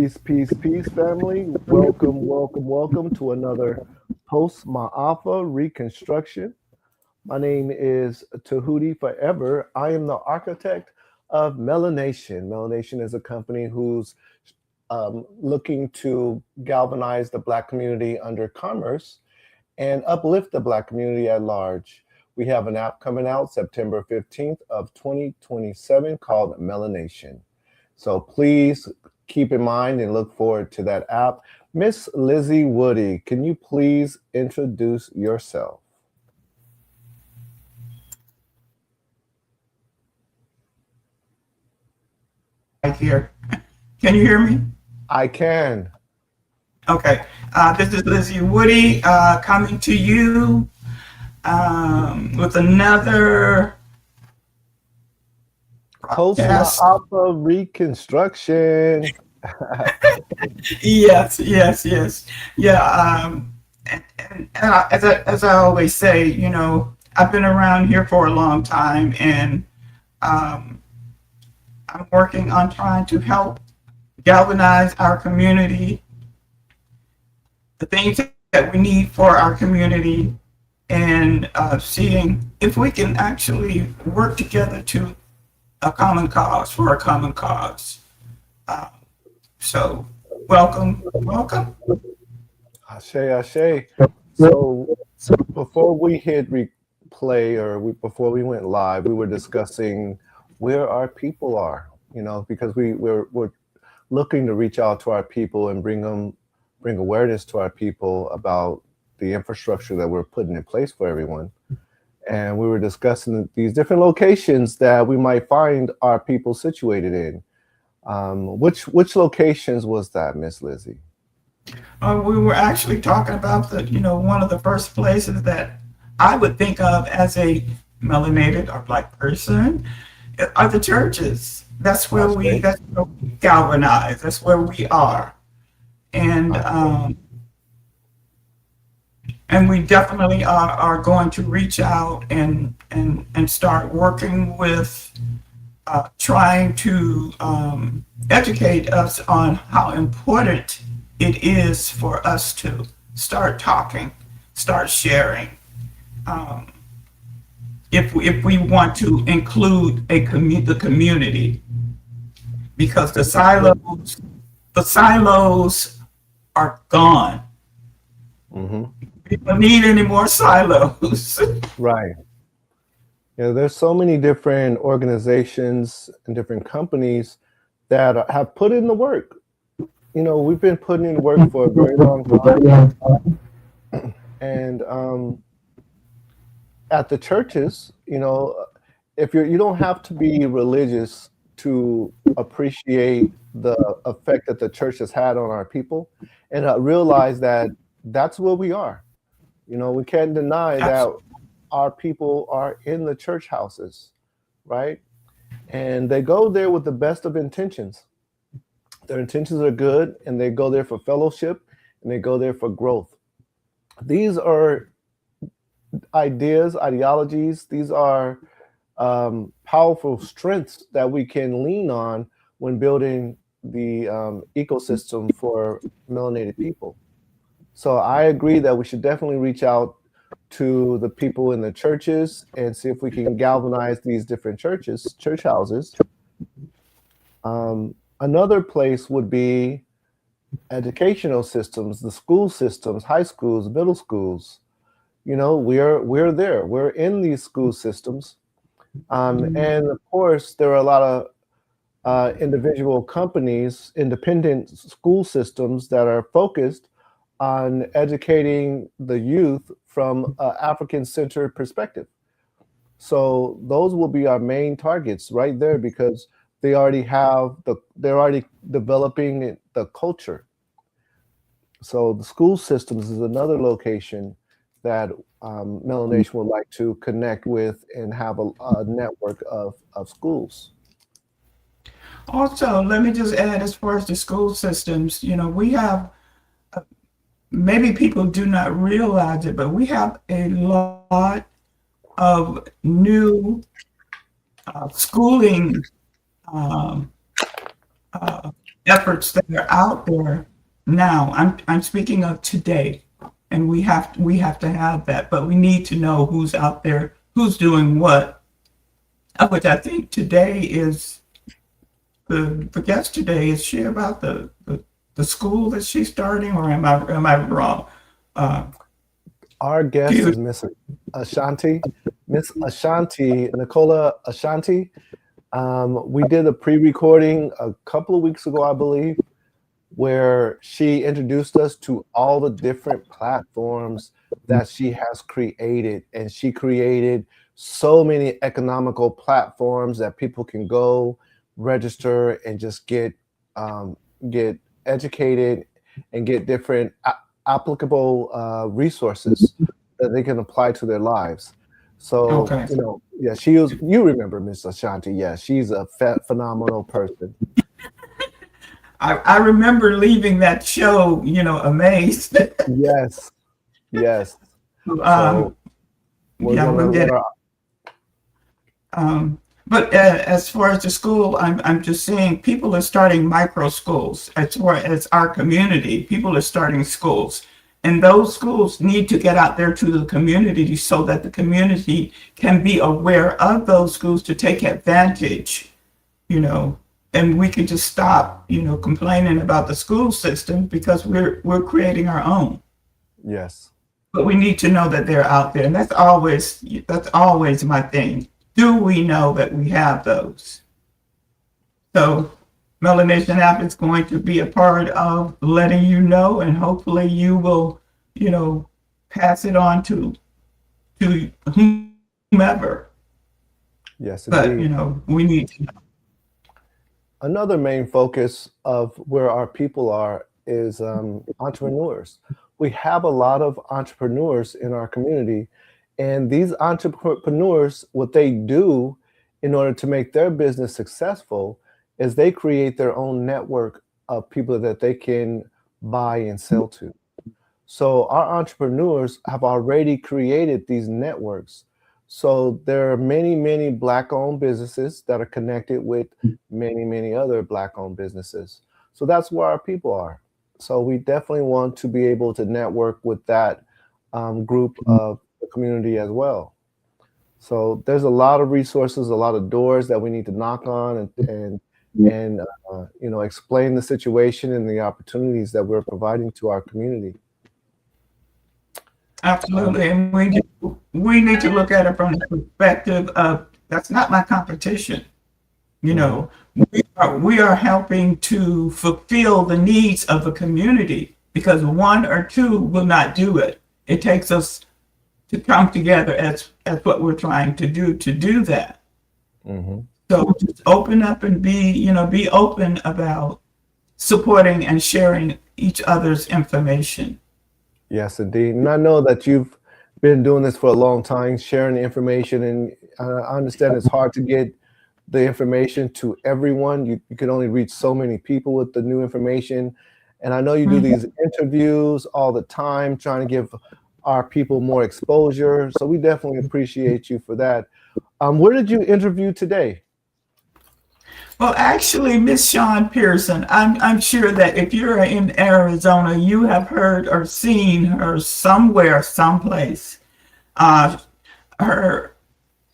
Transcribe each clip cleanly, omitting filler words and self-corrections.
Peace, family. Welcome to another Post-Maafa Reconstruction. My name is Tahuti Forever. I am the architect of MelaNation. MelaNation is a company who's looking to galvanize the Black community under commerce and uplift the Black community at large. We have an app coming out September 15th of 2027 called MelaNation. So please keep in mind and look forward to that app. Miss Lizzie Woody, can you please introduce yourself? Right here. Can you hear me? I can. Okay. This is Lizzie Woody coming to you with another podcast. Post-Maafa Reconstruction. Yes. Yeah. As I always say, I've been around here for a long time, and I'm working on trying to help galvanize our community, the things that we need for our community, and seeing if we can actually work together to a common cause, for a common cause. So welcome. Ashe. So before we hit replay before we went live, we were discussing where our people are, because we're looking to reach out to our people and bring awareness to our people about the infrastructure that we're putting in place for everyone. And we were discussing these different locations that we might find our people situated in. Which locations was that, Miss Lizzie? We were actually talking about one of the first places that I would think of as a melanated or Black person are the churches. That's where we galvanize. That's where we are. And we definitely are going to reach out and start working with trying to educate us on how important it is for us to start talking, start sharing. If we want to include the community, because the silos are gone. Mm-hmm. We don't need any more silos. Right. There's so many different organizations and different companies that have put in the work. We've been putting in work for a very long time. And at the churches, if you don't have to be religious to appreciate the effect that the church has had on our people, and realize that that's where we are. We can't deny that our people are in the church houses, right? And they go there with the best of intentions. Their intentions are good, and they go there for fellowship, and they go there for growth. These are ideas, ideologies. These are powerful strengths that we can lean on when building the ecosystem for melanated people. So I agree that we should definitely reach out to the people in the churches and see if we can galvanize these different church houses. Another place would be educational systems, the school systems, high schools, middle schools. We're there. We're in these school systems. And of course, there are a lot of individual companies, independent school systems that are focused on educating the youth from an African-centered perspective. So those will be our main targets right there, because they're already developing the culture. So the school systems is another location that MelaNation would like to connect with and have a network of schools. Also, let me just add, as far as the school systems, we have, maybe people do not realize it, but we have a lot of new schooling efforts that are out there now. I'm speaking of today, and we have to have that, but we need to know who's out there, who's doing what. Which I think today is the guest today is she about the school that she's starting, or am I wrong? Uh, Our guest she is Miss Ashante, Miss Ashante, Nicola Ashante. We did a pre-recording a couple of weeks ago, I believe, where she introduced us to all the different platforms that she has created. And she created so many economical platforms that people can go register and just get educated and get different applicable resources that they can apply to their lives. So, okay. yeah, she was, you remember Miss Ashanti. Yeah, she's a phenomenal person. I remember leaving that show, amazed. Yes, yes. um, So we're yeah, we gonna did let it. our Um, but as far as the school, I'm just saying people are starting micro schools. As far as our community, people are starting schools. And those schools need to get out there to the community so that the community can be aware of those schools to take advantage, you know, and we can just stop, complaining about the school system because we're creating our own. yes, But we need to know that they're out there, and that's always my thing. Do we know that we have those? So MelaNation App is going to be a part of letting you know, and hopefully you will, pass it on to whomever. yes, But indeed. we need to know. Another main focus of where our people are is entrepreneurs. We have a lot of entrepreneurs in our community, and these entrepreneurs, what they do in order to make their business successful is they create their own network of people that they can buy and sell to. So our entrepreneurs have already created these networks. So there are many, many Black-owned businesses that are connected with many, many other Black-owned businesses. So that's where our people are. So we definitely want to be able to network with that group of the community as well. So there's a lot of resources, a lot of doors that we need to knock on and explain the situation and the opportunities that we're providing to our community. Um, Absolutely, and we need to look at it from the perspective of that's not my competition. You mhm. know, we are helping to fulfill the needs of the community because one or two will not do it. It takes us to come together as what we're trying to do that. Mhm. So just open up and be open about supporting and sharing each other's information. Yes, indeed. And I know that you've been doing this for a long time, sharing the information, and I understand it's hard to get the information to everyone. You can only reach so many people with the new information. And I know you do these interviews all the time, trying to give our people more exposure. So we definitely appreciate you for that. Where did you interview today? Well, actually, Miss Sean Pearson, I'm sure that if you're in Arizona, you have heard or seen her somewhere, someplace. Uh, her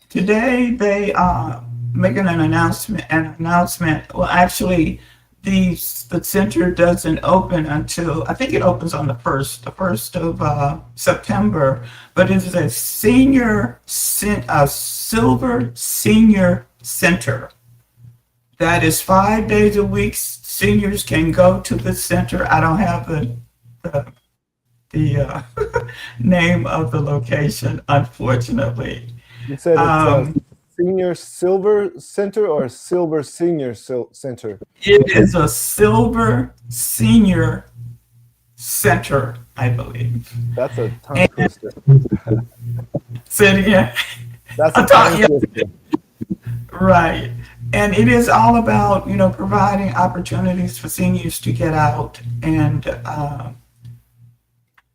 Today they are making an announcement. Well, actually, the center doesn't open until I think it opens on the first of September. But it is a silver senior center that is 5 days a week. Seniors can go to the center. I don't have the name of the location, unfortunately. You said it's a Um, senior silver center or a silver senior center. it is a silver senior center, I believe. That's a tongue And twister. said again, That's a I thought, tongue yeah, twister. right. And it is all about, providing opportunities for seniors to get out and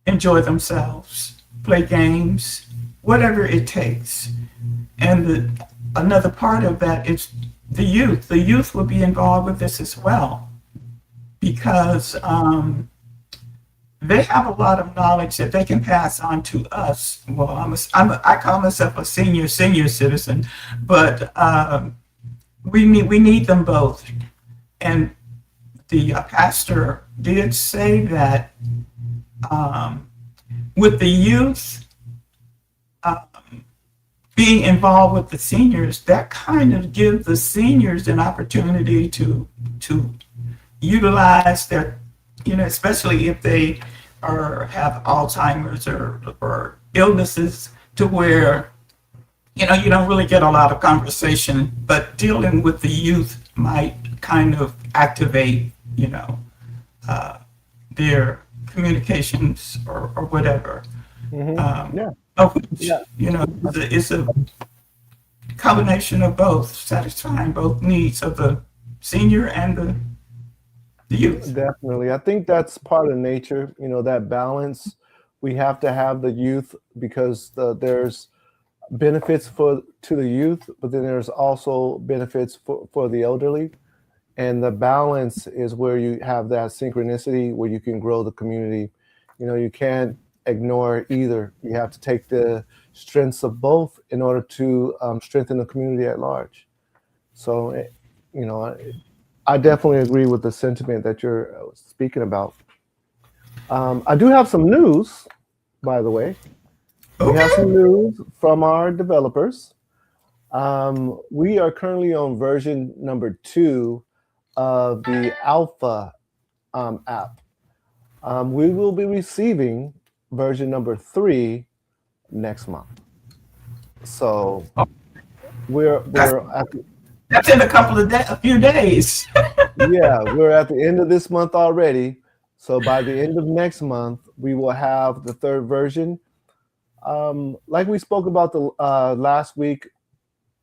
enjoy themselves, play games, whatever it takes. And another part of that is the youth. The youth will be involved with this as well. because they have a lot of knowledge that they can pass on to us. Well, I call myself a senior citizen, but we need them both. And the pastor did say that with the youth being involved with the seniors, that kind of gives the seniors an opportunity to utilize their, especially if they have Alzheimer's or illnesses, to where you don't really get a lot of conversation, but dealing with the youth might kind of activate their communications or whatever. Yeah. Of which, Yeah. it's a combination of both, satisfying both needs of the senior and the youth. Definitely. I think that's part of nature, that balance. We have to have the youth because there's benefits to the youth, but then there's also benefits for the elderly. And the balance is where you have that synchronicity where you can grow the community. You can't ignore either. You have to take the strengths of both in order to strengthen the community at large. So, I definitely agree with the sentiment that you're speaking about. I do have some news, by the way. We have some Okay. news from our developers. We are currently on version number 2 of the Alpha app. We will be receiving version number 3 next month. So we're That's, at the, that's in a few days. yeah, we're at the end of this month already. So by the end of next month, we will have the 3rd version. Like we spoke about the last week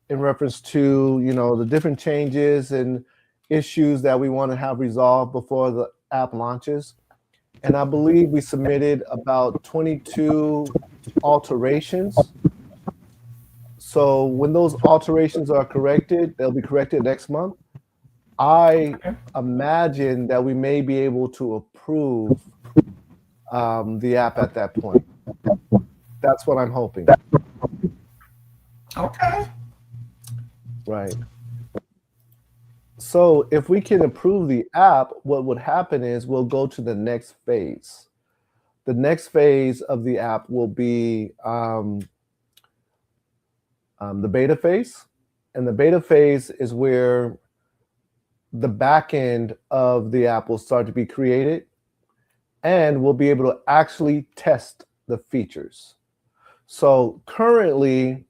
in reference to the different changes and issues that we want to have resolved before the app launches. And I believe we submitted about 22 alterations. So when those alterations are corrected, they'll be corrected next month. I imagine that we may be able to approve the app at that point. That's what I'm hoping. Okay. Right. So if we can approve the app, what would happen is we'll go to the next phase. The next phase of the app will be the beta phase. And the beta phase is where the back end of the app will start to be created, and we'll be able to actually test the features. So currently,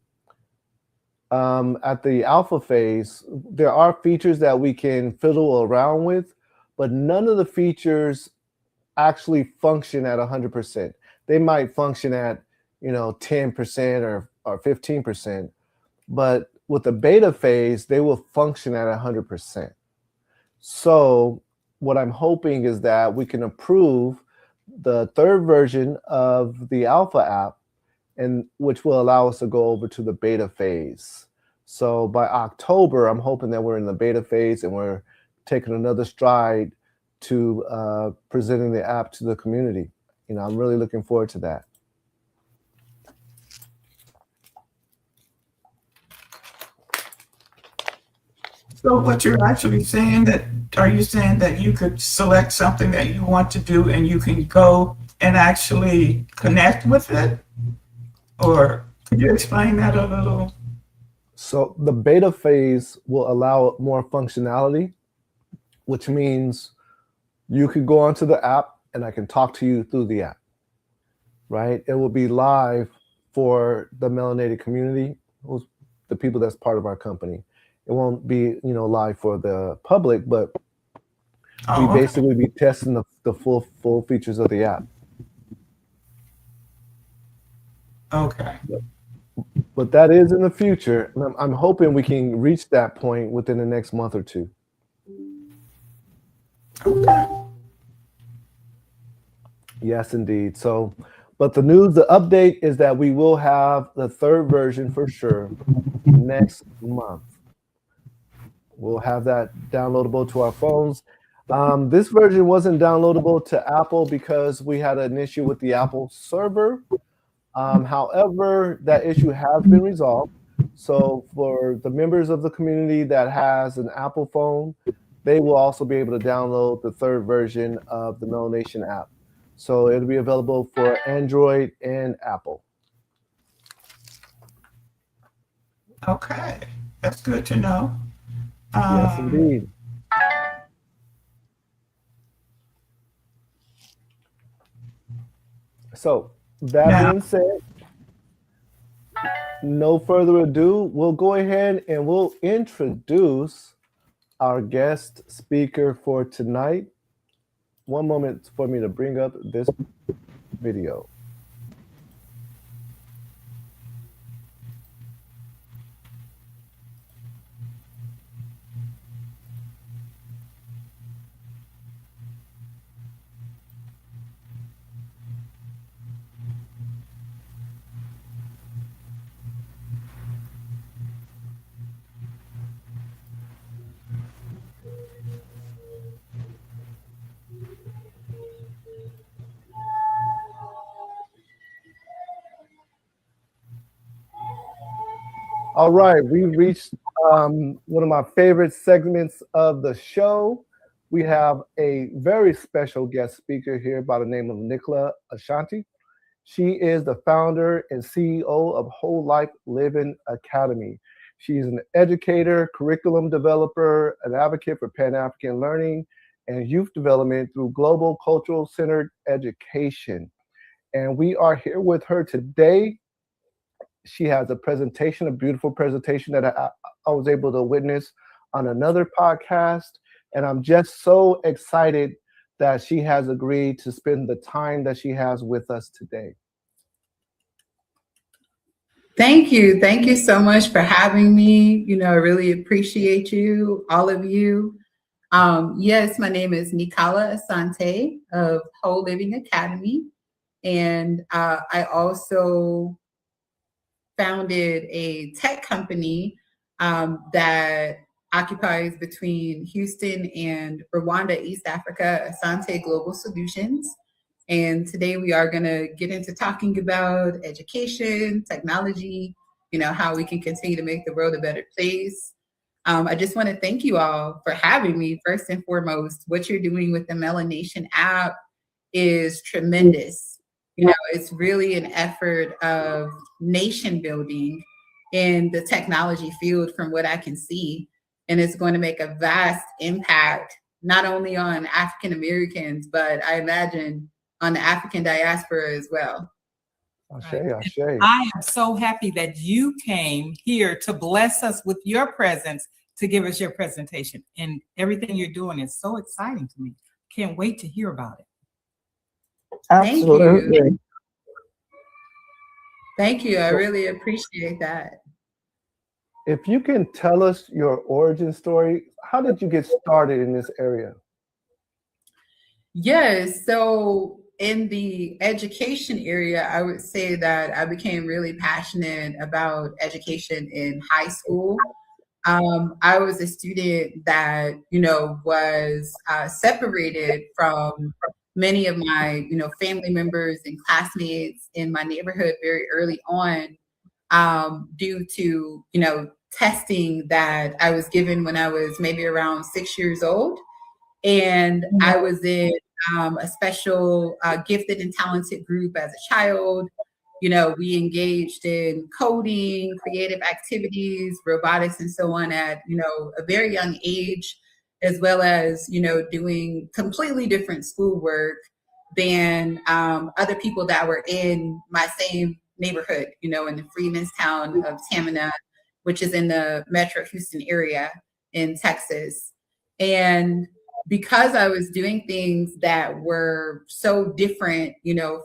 at the alpha phase, there are features that we can fiddle around with, but none of the features actually function at 100%. They might function at 10% or 15%, but with the beta phase, they will function at 100%. So what I'm hoping is that we can approve the 3rd version of the alpha app, and which will allow us to go over to the beta phase. So by October, I'm hoping that we're in the beta phase and we're taking another stride to presenting the app to the community. I'm really looking forward to that. So what you're actually saying are you saying that you could select something that you want to do and you can go and actually connect with it? Or could you explain that a little? So the beta phase will allow more functionality, which means you could go onto the app and I can talk to you through the app, right? It will be live for the melanated community, the people that's part of our company. It won't be, live for the public, but we basically be testing the full features of the app. Okay. But that is in the future. And I'm hoping we can reach that point within the next month or 2. Okay. Yes, indeed. So, but the update is that we will have the 3rd version for sure next month. We'll have that downloadable to our phones. This version wasn't downloadable to Apple because we had an issue with the Apple server. However, that issue has been resolved. So for the members of the community that has an Apple phone, they will also be able to download the third version of the MelaNation app. So it'll be available for Android and Apple. Okay, that's good to know. Yes, indeed. So that Now, being said, no further ado, we'll go ahead and we'll introduce our guest speaker for tonight. One moment for me to bring up this video. All right, we reached one of my favorite segments of the show. We have a very special guest speaker here by the name of Nikala Ashante. She is the founder and CEO of Whole Life Living Academy. She's an educator, curriculum developer, an advocate for Pan-African learning and youth development through global cultural centered education. And we are here with her today. She has a presentation, a beautiful presentation that I was able to witness on another podcast. And I'm just so excited that she has agreed to spend the time that she has with us today. Thank you. Thank you so much for having me. I really appreciate you, all of you. Yes, my name is Nikala Ashante of Whole Living Academy. And I also founded a tech company that occupies between Houston and Rwanda, East Africa, Ashante Global Solutions. And today we are going to get into talking about education, technology, how we can continue to make the world a better place. I just want to thank you all for having me. First and foremost, what you're doing with the MelaNation app is tremendous. It's really an effort of nation building in the technology field from what I can see. And it's going to make a vast impact, not only on African Americans, but I imagine on the African diaspora as well. Ashe, ashe. I am so happy that you came here to bless us with your presence, to give us your presentation. And everything you're doing is so exciting to me. Can't wait to hear about it. Absolutely. Thank you. Thank you. I really appreciate that. If you can tell us your origin story, how did you get started in this area? Yes. So in the education area, I would say that I became really passionate about education in high school. I was a student that, was separated from many of my, family members and classmates in my neighborhood very early on, due to, testing that I was given when I was maybe around 6 years old. And I was in a special gifted and talented group as a child. We engaged in coding, creative activities, robotics, and so on at, a very young age, as well as, doing completely different schoolwork than other people that were in my same neighborhood, in the Freeman's town of Tamina, which is in the Metro Houston area in Texas. And because I was doing things that were so different,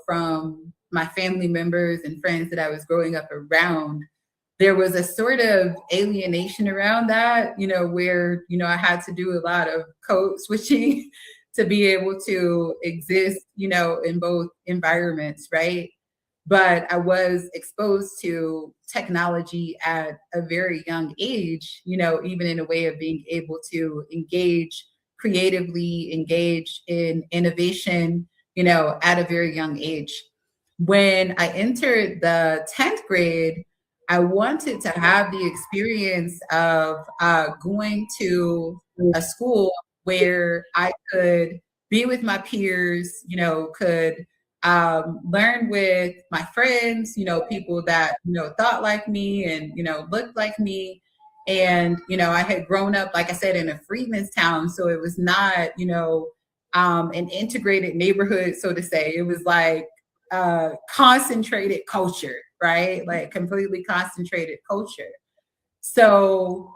from my family members and friends that I was growing up around, there was a sort of alienation around that, where, I had to do a lot of code switching to be able to exist, in both environments, right? But I was exposed to technology at a very young age, even in a way of being able to engage creatively engaged in innovation, at a very young age. When I entered the 10th grade, I wanted to have the experience of going to a school where I could be with my peers, could learn with my friends, people that, thought like me and, looked like me. And, I had grown up, like I said, in a freedman's town. So it was not, an integrated neighborhood, so to say. It was like concentrated culture, right? Like completely concentrated culture. So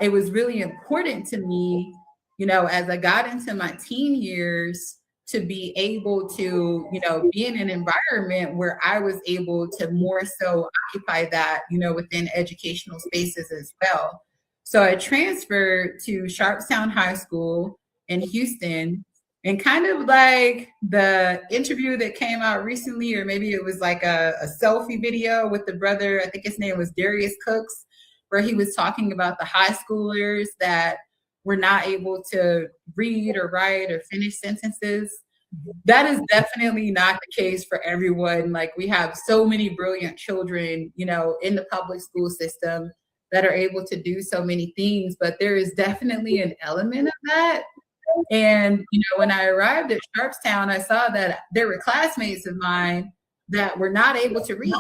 it was really important to me, as I got into my teen years, to be able to, be in an environment where I was able to more so occupy that, within educational spaces as well. So I transferred to Sharpstown High School in Houston, and kind of like the interview that came out recently, or maybe it was like a selfie video with the brother, I think his name was Darius Cooks, where he was talking about the high schoolers that were not able to read or write or finish sentences. That is definitely not the case for everyone. Like, we have so many brilliant children, in the public school system that are able to do so many things, but there is definitely an element of that. And, when I arrived at Sharpstown, I saw that there were classmates of mine that were not able to read.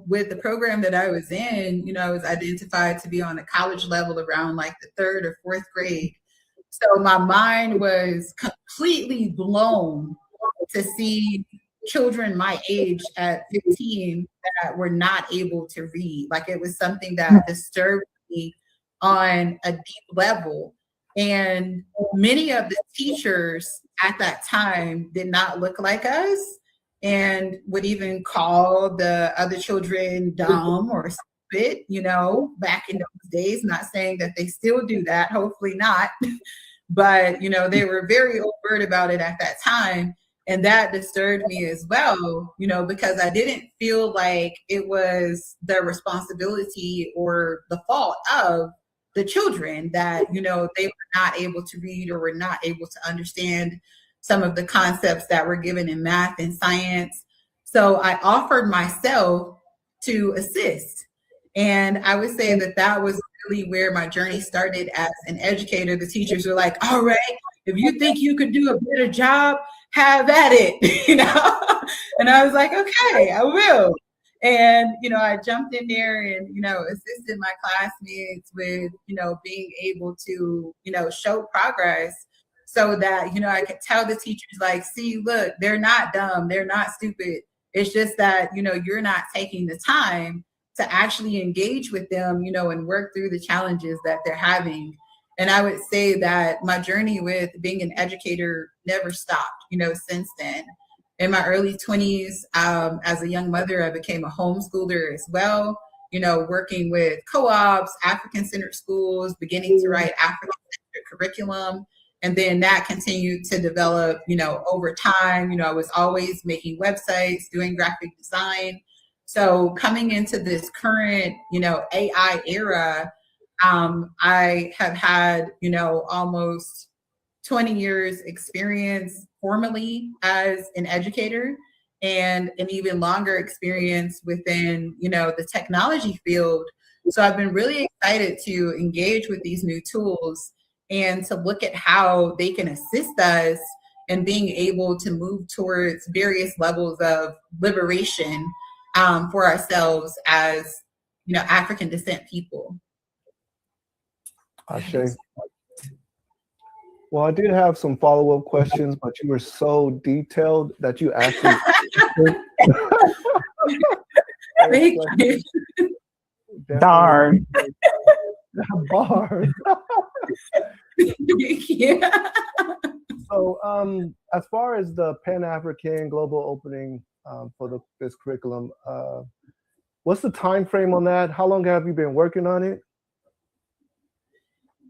With the program that I was in, I was identified to be on a college level around like the 3rd or 4th grade. So my mind was completely blown to see children my age at 15 that were not able to read. Like, it was something that disturbed me on a deep level. And many of the teachers at that time did not look like us, and would even call the other children dumb or stupid, back in those days. Not saying that they still do that, hopefully not. But, they were very overt about it at that time. And that disturbed me as well, because I didn't feel like it was the responsibility or the fault of the children that, they were not able to read or were not able to understand some of the concepts that were given in math and science. So I offered myself to assist. And I would say that that was really where my journey started as an educator. The teachers were like, all right, if you think you could do a better job, have at it, And I was like, okay, I will. And, I jumped in there and, assisted my classmates with, being able to, show progress, so that, I could tell the teachers, like, see, look, they're not dumb, they're not stupid. It's just that, you're not taking the time to actually engage with them, and work through the challenges that they're having. And I would say that my journey with being an educator never stopped, since then. In my early 20s, as a young mother, I became a homeschooler as well, working with co-ops, African-centered schools, beginning to write African-centered curriculum. And then that continued to develop, over time. I was always making websites, doing graphic design. So coming into this current, AI era, I have had, almost 20 years experience formally as an educator, and an even longer experience within, the technology field. So I've been really excited to engage with these new tools and to look at how they can assist us in being able to move towards various levels of liberation for ourselves as, African descent people. Ashe. Well, I did have some follow-up questions, but you were so detailed that you actually Thank you. Darn. Bar. Yeah. So, as far as the Pan-African global opening for this curriculum, what's the time frame on that? How long have you been working on it?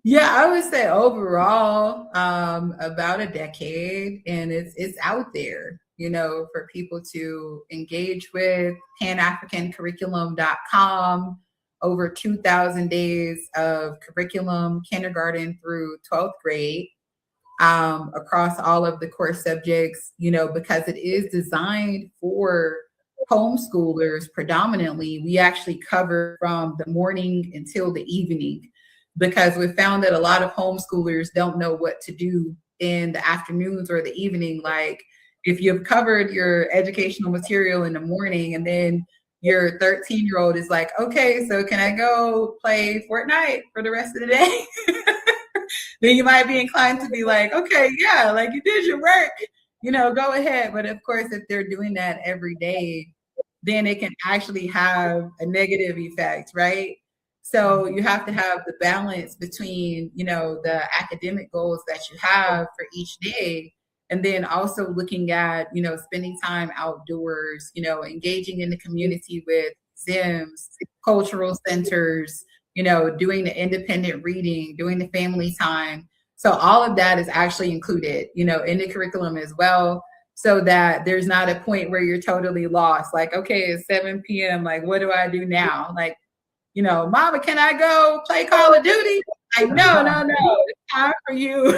Yeah, I would say overall, about a decade, and it's out there, for people to engage with. PanAfricanCurriculum.com over 2,000 days of curriculum, kindergarten through 12th grade, across all of the core subjects, because it is designed for homeschoolers predominantly. We actually cover from the morning until the evening, because we found that a lot of homeschoolers don't know what to do in the afternoons or the evening. Like, if you've covered your educational material in the morning and then your 13-year-old is like, okay, so can I go play Fortnite for the rest of the day? Then you might be inclined to be like, okay, yeah, like you did your work, go ahead. But of course, if they're doing that every day, then it can actually have a negative effect, right? So you have to have the balance between, the academic goals that you have for each day, and then also looking at, spending time outdoors, engaging in the community with Zims, cultural centers, doing the independent reading, doing the family time. So all of that is actually included, in the curriculum as well, so that there's not a point where you're totally lost. Like, okay, it's 7 p.m. Like, what do I do now? Like, Mama, can I go play Call of Duty? Like, no. It's time for you.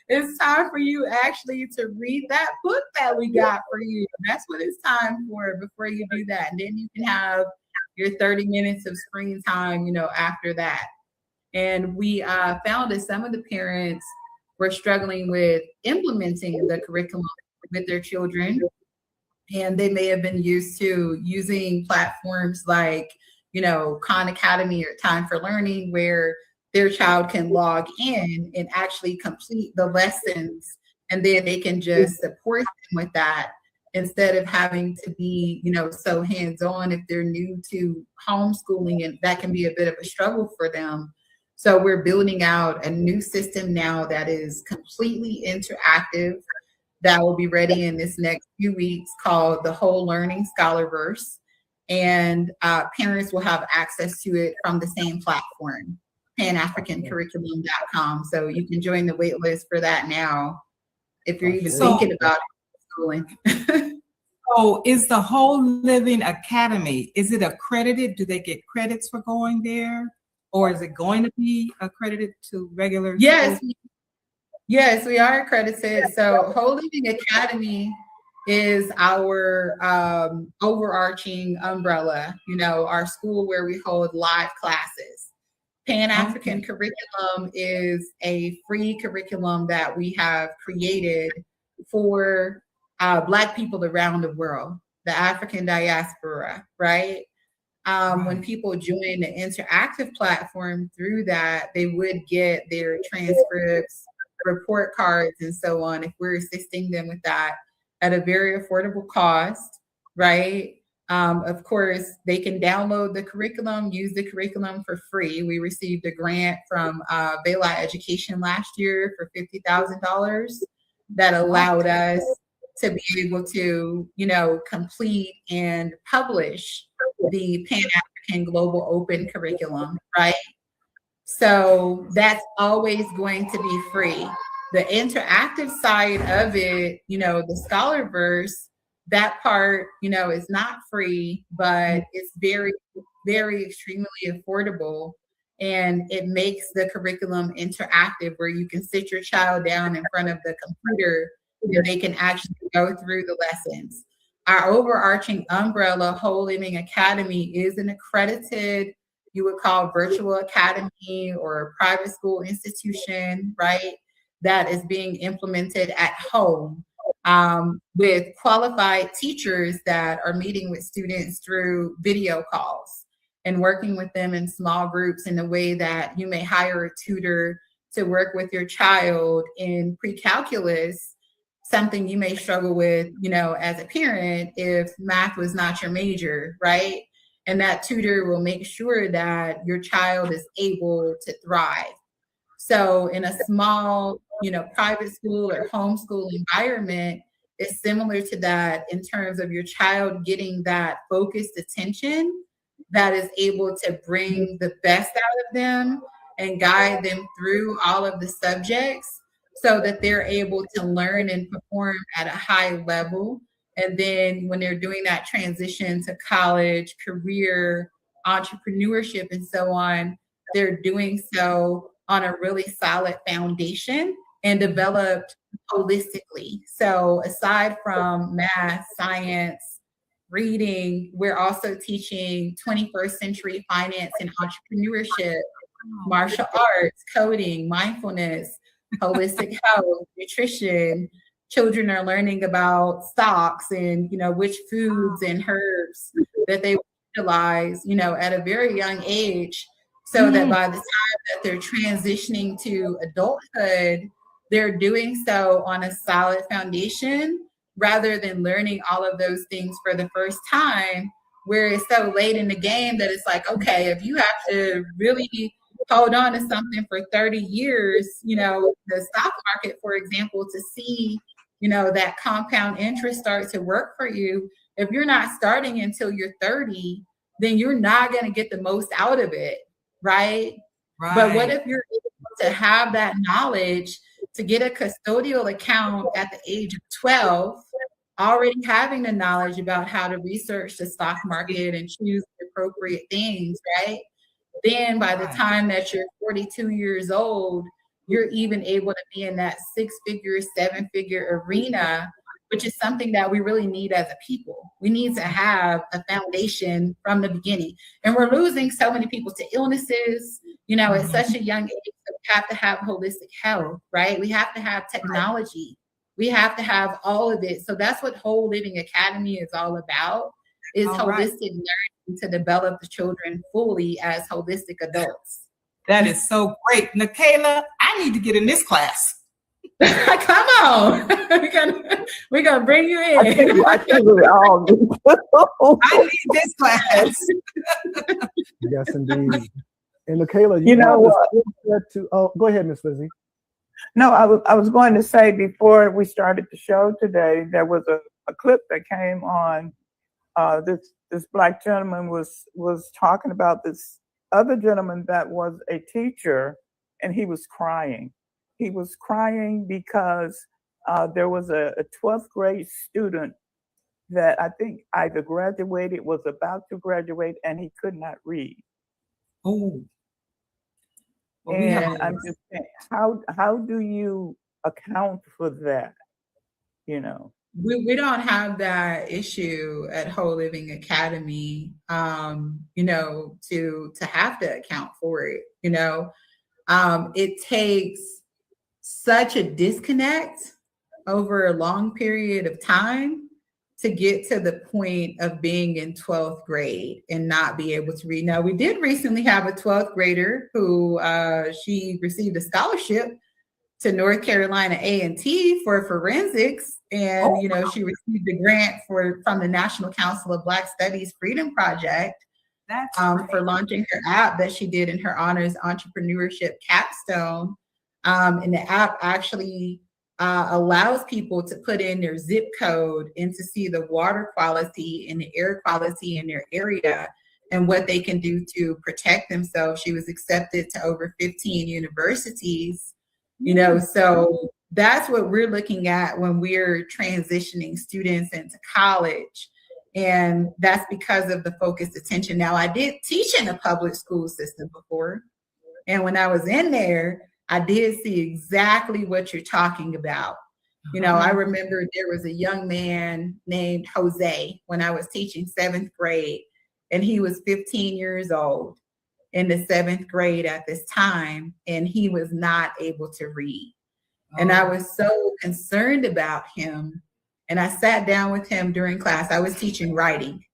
It's time for you actually to read that book that we got for you. That's what it's time for before you do that. And then you can have your 30 minutes of screen time, after that. And we found that some of the parents were struggling with implementing the curriculum with their children. And they may have been used to using platforms like, Khan Academy or Time for Learning, where their child can log in and actually complete the lessons, and then they can just support them with that, instead of having to be, so hands-on if they're new to homeschooling, and that can be a bit of a struggle for them. So we're building out a new system now that is completely interactive, that will be ready in this next few weeks, called the Whole Learning Scholarverse. And parents will have access to it from the same platform, panafricancurriculum.com. So you can join the wait list for that now, if you're even thinking about schooling. So is the Whole Living Academy, is it accredited? Do they get credits for going there? Or is it going to be accredited to regular? Yes. Schools? Yes, we are accredited. So Whole Living Academy is our overarching umbrella, our school where we hold live classes. Pan-African Curriculum is a free curriculum that we have created for Black people around the world, the African diaspora, right? When people join the interactive platform through that, they would get their transcripts, report cards, and so on, if we're assisting them with that at a very affordable cost, right? Of course, they can download the curriculum, use the curriculum for free. We received a grant from Bela Education last year for $50,000 that allowed us to be able to, complete and publish the Pan-African Global Open Curriculum, right? So that's always going to be free. The interactive side of it, the Scholarverse, that part, is not free, but it's very, very extremely affordable. And it makes the curriculum interactive, where you can sit your child down in front of the computer and they can actually go through the lessons. Our overarching umbrella, Whole Living Academy, is an accredited, you would call virtual academy or private school institution, right? That is being implemented at home with qualified teachers that are meeting with students through video calls and working with them in small groups, in a way that you may hire a tutor to work with your child in pre-calculus, something you may struggle with, as a parent, if math was not your major, right? And that tutor will make sure that your child is able to thrive. So in a small, private school or homeschool environment, it's similar to that in terms of your child getting that focused attention that is able to bring the best out of them and guide them through all of the subjects, so that they're able to learn and perform at a high level. And then when they're doing that transition to college, career, entrepreneurship and so on, they're doing so on a really solid foundation and developed holistically. So aside from math, science, reading, we're also teaching 21st century finance and entrepreneurship, martial arts, coding, mindfulness, holistic health, nutrition. Children are learning about stocks and, which foods and herbs that they utilize, at a very young age, so that by the time that they're transitioning to adulthood, they're doing so on a solid foundation rather than learning all of those things for the first time, where it's so late in the game that it's like, okay, if you have to really hold on to something for 30 years, the stock market, for example, to see, that compound interest start to work for you, if you're not starting until you're 30, then you're not going to get the most out of it, right? But what if you're able to have that knowledge to get a custodial account at the age of 12, already having the knowledge about how to research the stock market and choose the appropriate things, right? Then by the time that you're 42 years old, you're even able to be in that 6-figure, 7-figure arena, which is something that we really need as a people. We need to have a foundation from the beginning. And we're losing so many people to illnesses, at such a young age. We have to have holistic health, right? We have to have technology. We have to have all of it. So that's what Whole Living Academy is all about, is holistic learning to develop the children fully as holistic adults. That is so great. Nikala, I need to get in this class. Come on. We're gonna bring you in. I think we all do. I need this class. Yes, indeed. And Nikala, You know what? Go ahead, Miss Lizzie. No, I was going to say, before we started the show today, there was a clip that came on. This Black gentleman was talking about this other gentleman that was a teacher, and he was crying. He was crying because there was a 12th grade student that I think either graduated, was about to graduate, and he could not read. Oh. Well, And I'm just saying, how do you account for that? We don't have that issue at Whole Living Academy, to have to account for it. It takes such a disconnect over a long period of time to get to the point of being in 12th grade and not be able to read. Now, we did recently have a 12th grader who she received a scholarship to North Carolina A&T for forensics. And, she received a grant from the National Council of Black Studies Freedom Project for launching her app that she did in her honors entrepreneurship capstone. And the app actually allows people to put in their zip code and to see the water quality and the air quality in their area and what they can do to protect themselves. She was accepted to over 15 universities, so that's what we're looking at when we're transitioning students into college. And that's because of the focused attention. Now, I did teach in a public school system before. And when I was in there, I did see exactly what you're talking about. I remember there was a young man named Jose when I was teaching 7th grade, and he was 15 years old in the 7th grade at this time, and he was not able to read. And I was so concerned about him. And I sat down with him during class. I was teaching writing.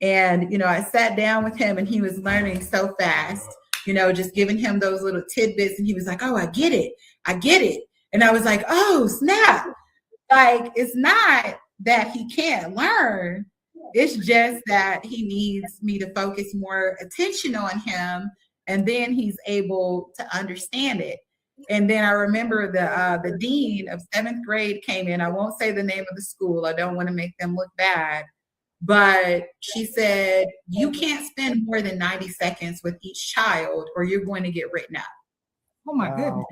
And, I sat down with him, and he was learning so fast, just giving him those little tidbits. And he was like, oh, I get it. And I was like, oh, snap. Like, it's not that he can't learn. It's just that he needs me to focus more attention on him. And then he's able to understand it. And then I remember the dean of 7th grade came in. I won't say the name of the school. I don't want to make them look bad. But she said, you can't spend more than 90 seconds with each child or you're going to get written up. Oh, my goodness.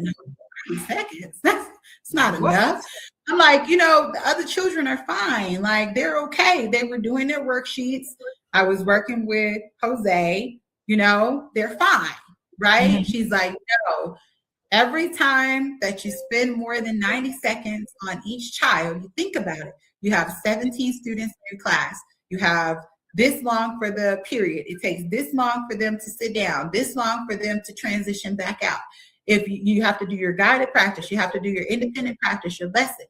90 seconds. That's not enough. I'm like, the other children are fine. Like, they're okay. They were doing their worksheets. I was working with Jose. they're fine, right? She's like, no, every time that you spend more than 90 seconds on each child, you think about it. You have 17 students in your class. You have this long for the period. It takes this long for them to sit down, this long for them to transition back out. If you have to do your guided practice, you have to do your independent practice, your lesson.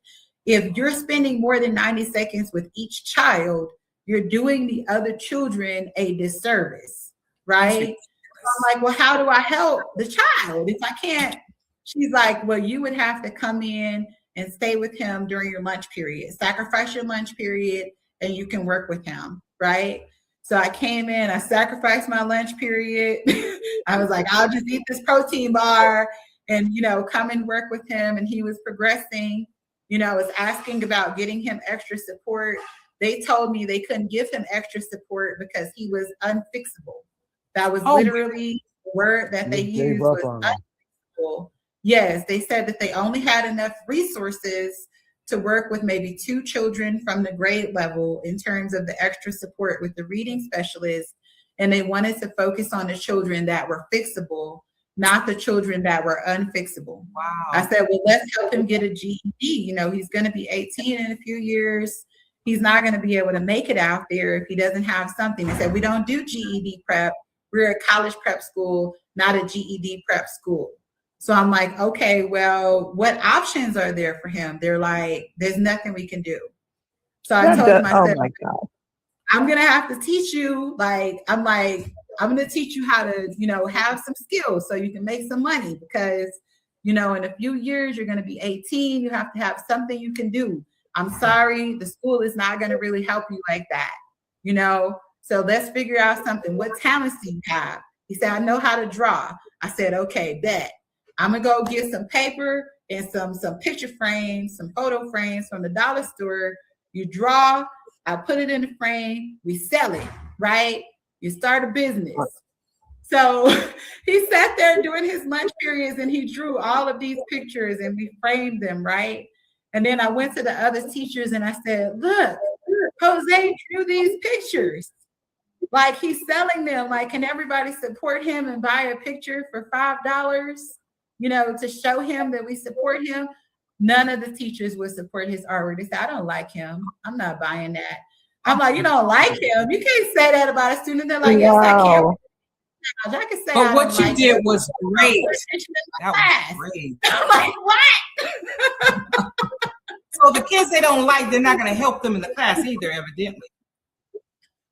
If you're spending more than 90 seconds with each child, you're doing the other children a disservice, right? I'm like, well, how do I help the child if I can't? She's like, well, you would have to come in and stay with him during your lunch period, sacrifice your lunch period, and you can work with him, right? So I came in, I sacrificed my lunch period. I was like, I'll just eat this protein bar and, come and work with him. And he was progressing, was asking about getting him extra support. They told me they couldn't give him extra support because he was unfixable. That was literally the word that they used, was unfixable. Yes, they said that they only had enough resources to work with maybe 2 children from the grade level in terms of the extra support with the reading specialist. And they wanted to focus on the children that were fixable, not the children that were unfixable. Wow. I said, well, let's help him get a GED. He's going to be 18 in a few years. He's not going to be able to make it out there if he doesn't have something. They said, we don't do GED prep. We're a college prep school, not a GED prep school. So I'm like, okay, well, what options are there for him? They're like, there's nothing we can do. So I told him, I said, my God. I'm going to have to teach you, I'm going to teach you how to, have some skills so you can make some money because, in a few years, you're going to be 18. You have to have something you can do. I'm sorry, the school is not going to really help you like that, So let's figure out something. What talents do you have? He said, I know how to draw. I said, okay, bet. I'm gonna go get some paper and some picture frames, some photo frames from the dollar store. You draw, I put it in the frame, we sell it, right? You start a business. So he sat there doing his lunch periods and he drew all of these pictures and we framed them, right? And then I went to the other teachers and I said, look, Jose drew these pictures. Like he's selling them. Like, can everybody support him and buy a picture for $5? To show him that we support him. None of the teachers would support his artwork. They said, I don't like him. I'm not buying that. I'm like, you don't like him? You can't say that about a student. They're like, yes, I can. I can say but what you did was great. That was great. I'm like, what? So the kids they don't like, they're not going to help them in the class either, evidently.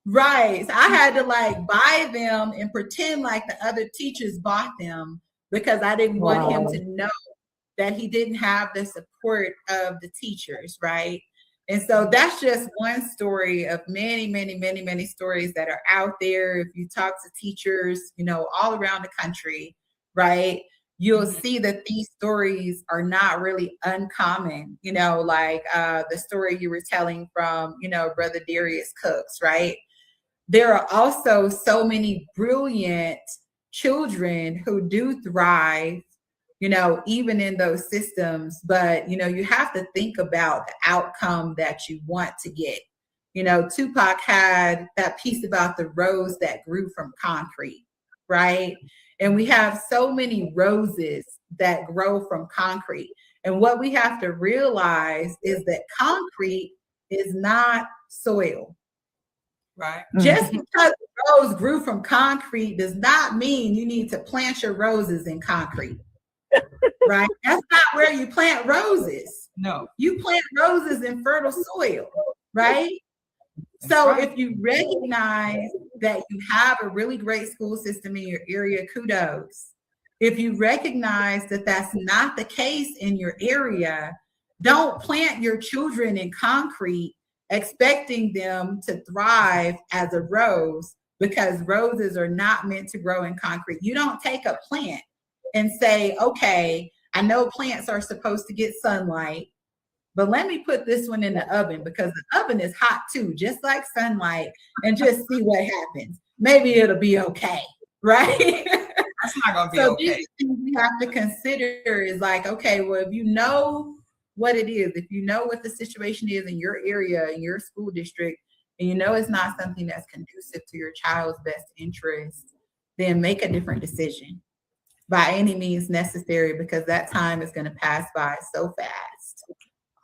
Right. So I had to buy them and pretend like the other teachers bought them because I didn't want him to know that he didn't have the support of the teachers, right? And so that's just one story of many, many, many, many stories that are out there. If you talk to teachers, all around the country, right, you'll see that these stories are not really uncommon, the story you were telling from, Brother Darius Cooks, right? There are also so many brilliant children who do thrive, even in those systems, but, you have to think about the outcome that you want to get. Tupac had that piece about the rose that grew from concrete, right? And we have so many roses that grow from concrete. And what we have to realize is that concrete is not soil. Right. Just because the rose grew from concrete does not mean you need to plant your roses in concrete. Right? That's not where you plant roses. No. You plant roses in fertile soil, right? So if you recognize that you have a really great school system in your area, kudos. If you recognize that that's not the case in your area, don't plant your children in concrete expecting them to thrive as a rose because roses are not meant to grow in concrete. You don't take a plant and say, okay, I know plants are supposed to get sunlight, but let me put this one in the oven because the oven is hot too, just like sunlight, and just see what happens. Maybe it'll be okay, right? That's not going to be so okay. These things we have to consider is okay, well, if you know what it is, if you know what the situation is in your area, in your school district, and it's not something that's conducive to your child's best interest, then make a different decision by any means necessary, because that time is going to pass by so fast.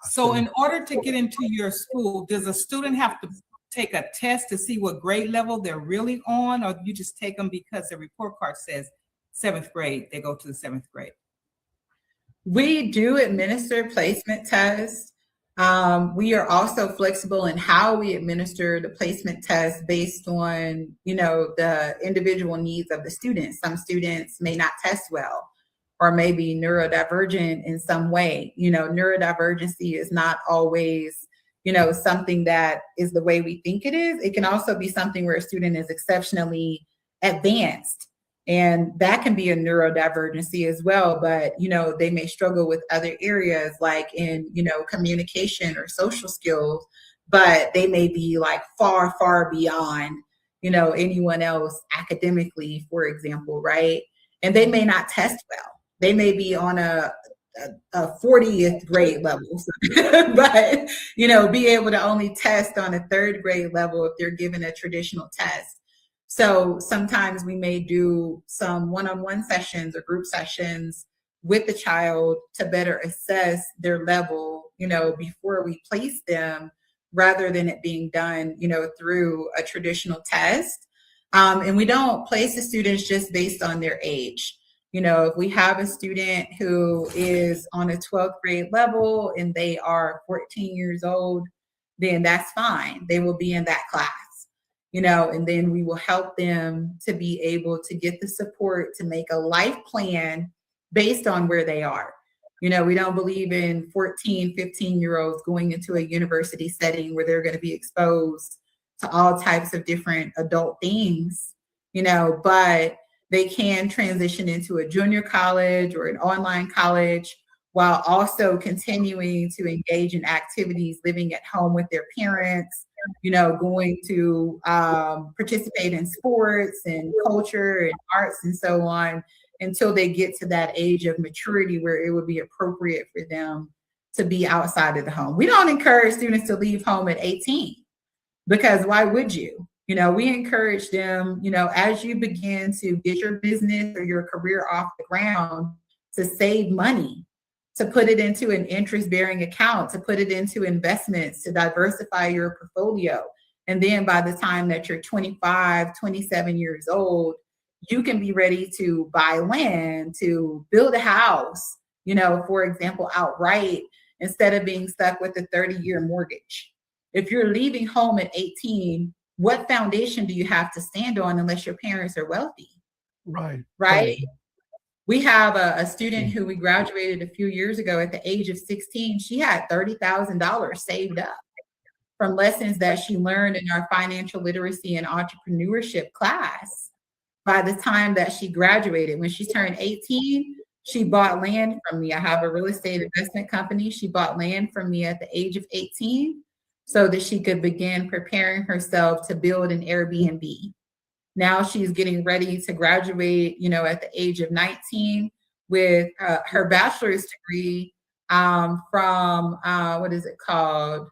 So in order to get into your school, does a student have to take a test to see what grade level they're really on, or you just take them because the report card says 7th grade, they go to the 7th grade? We do administer placement tests. We are also flexible in how we administer the placement test based on, the individual needs of the students. Some students may not test well or may be neurodivergent in some way. Neurodivergency is not always, something that is the way we think it is. It can also be something where a student is exceptionally advanced, and that can be a neurodivergency as well. But, they may struggle with other areas like in, communication or social skills, but they may be like far, far beyond, anyone else academically, for example, right? And they may not test well. They may be on a 40th grade level, but, be able to only test on a 3rd grade level if they're given a traditional test. So sometimes we may do some one-on-one sessions or group sessions with the child to better assess their level, before we place them, rather than it being done, through a traditional test. And we don't place the students just based on their age. If we have a student who is on a 12th grade level and they are 14 years old, then that's fine. They will be in that class. And then we will help them to be able to get the support to make a life plan based on where they are. We don't believe in 14, 15-year-olds going into a university setting where they're going to be exposed to all types of different adult things, but they can transition into a junior college or an online college while also continuing to engage in activities, living at home with their parents, going to participate in sports and culture and arts and so on, until they get to that age of maturity where it would be appropriate for them to be outside of the home. We don't encourage students to leave home at 18, because why would you? We encourage them, as you begin to get your business or your career off the ground, to save money, to put it into an interest-bearing account, to put it into investments, to diversify your portfolio. And then by the time that you're 25, 27 years old, you can be ready to buy land, to build a house, for example, outright, instead of being stuck with a 30-year mortgage. If you're leaving home at 18, what foundation do you have to stand on unless your parents are wealthy? Right? We have a student who we graduated a few years ago at the age of 16. She had $30,000 saved up from lessons that she learned in our financial literacy and entrepreneurship class. By the time that she graduated, when she turned 18, she bought land from me. I have a real estate investment company. She bought land from me at the age of 18 so that she could begin preparing herself to build an Airbnb. Now she's getting ready to graduate, at the age of 19 with her bachelor's degree from, what is it called?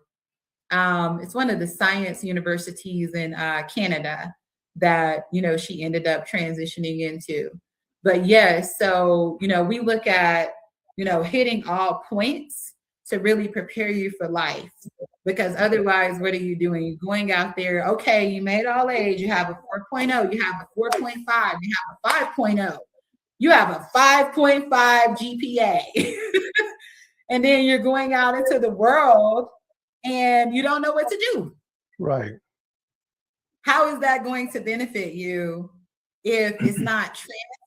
It's one of the science universities in Canada that, she ended up transitioning into. But yes, so, we look at, hitting all points to really prepare you for life. Because otherwise, what are you doing? You're going out there, okay, you made all A's, you have a 4.0, you have a 4.5, you have a 5.0, you have a 5.5 GPA. And then you're going out into the world and you don't know what to do. Right. How is that going to benefit you if it's not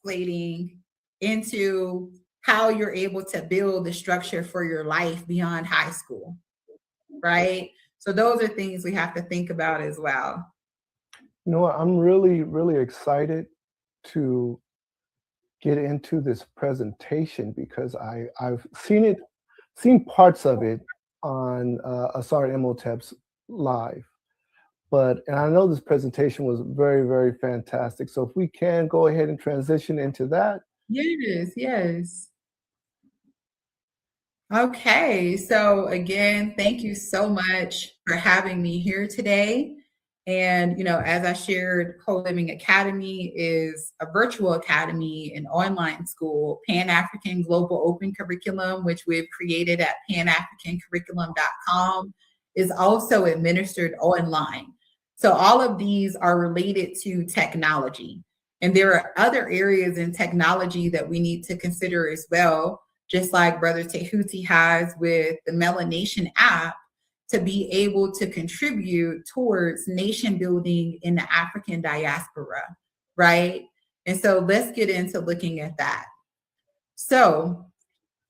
translating into how you're able to build the structure for your life beyond high school? Right? So those are things we have to think about as well. I'm really, really excited to get into this presentation because I've seen parts of it on Asar Imhotep's live. And I know this presentation was very, very fantastic. So if we can go ahead and transition into that. Yes. Okay, so again, thank you so much for having me here today. And, as I shared, Co-Living Academy is a virtual academy, an online school, Pan-African Global Open Curriculum, which we've created at panafricancurriculum.com, is also administered online. So all of these are related to technology. And there are other areas in technology that we need to consider as well, just like Brother Tehuti has with the MelaNation App, to be able to contribute towards nation building in the African diaspora, right? And so let's get into looking at that. So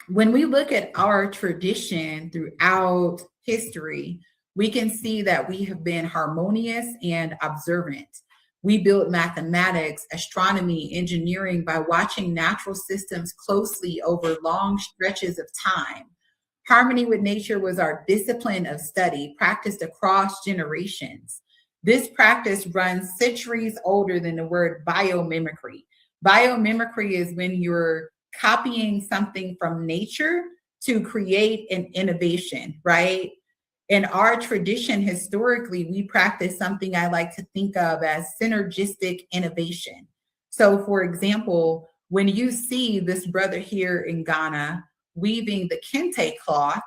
when we look at our tradition throughout history, we can see that we have been harmonious and observant. We built mathematics, astronomy, engineering by watching natural systems closely over long stretches of time. Harmony with nature was our discipline of study, practiced across generations. This practice runs centuries older than the word biomimicry. Biomimicry is when you're copying something from nature to create an innovation, right? In our tradition, historically, we practice something I like to think of as synergistic innovation. So, for example, when you see this brother here in Ghana weaving the kente cloth,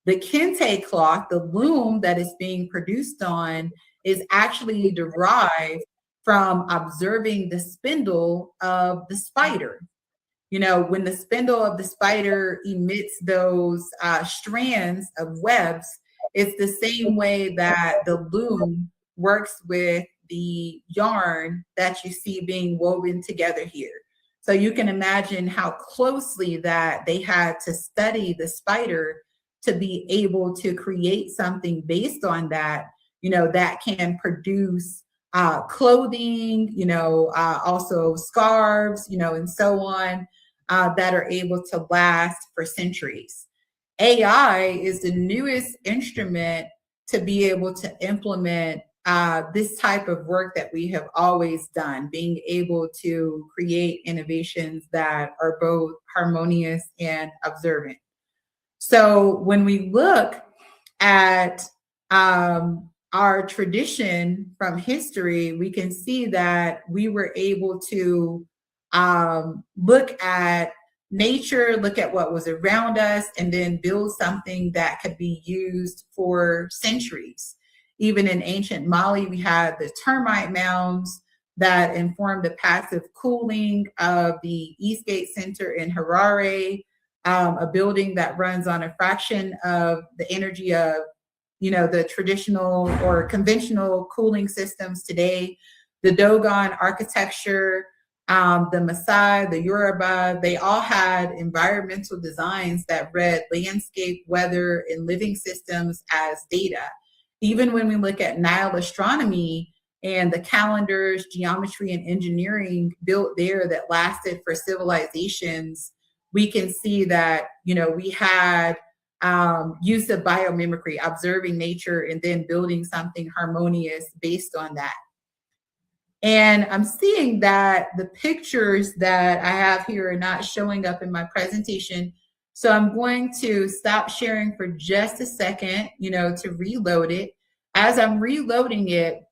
the loom that is being produced on is actually derived from observing the spindle of the spider. When the spindle of the spider emits those strands of webs, it's the same way that the loom works with the yarn that you see being woven together here. So you can imagine how closely that they had to study the spider to be able to create something based on that, that can produce clothing, also scarves, and so on, that are able to last for centuries. AI is the newest instrument to be able to implement this type of work that we have always done, being able to create innovations that are both harmonious and observant. So when we look at our tradition from history, we can see that we were able to look at nature, look at what was around us, and then build something that could be used for centuries. Even in ancient Mali, we had the termite mounds that informed the passive cooling of the Eastgate Center in Harare, a building that runs on a fraction of the energy of, the traditional or conventional cooling systems today. The Dogon architecture, the Maasai, the Yoruba, they all had environmental designs that read landscape, weather, and living systems as data. Even when we look at Nile astronomy and the calendars, geometry, and engineering built there that lasted for civilizations, we can see that, we had use of biomimicry, observing nature, and then building something harmonious based on that. And I'm seeing that the pictures that I have here are not showing up in my presentation. So I'm going to stop sharing for just a second, to reload it. As I'm reloading it,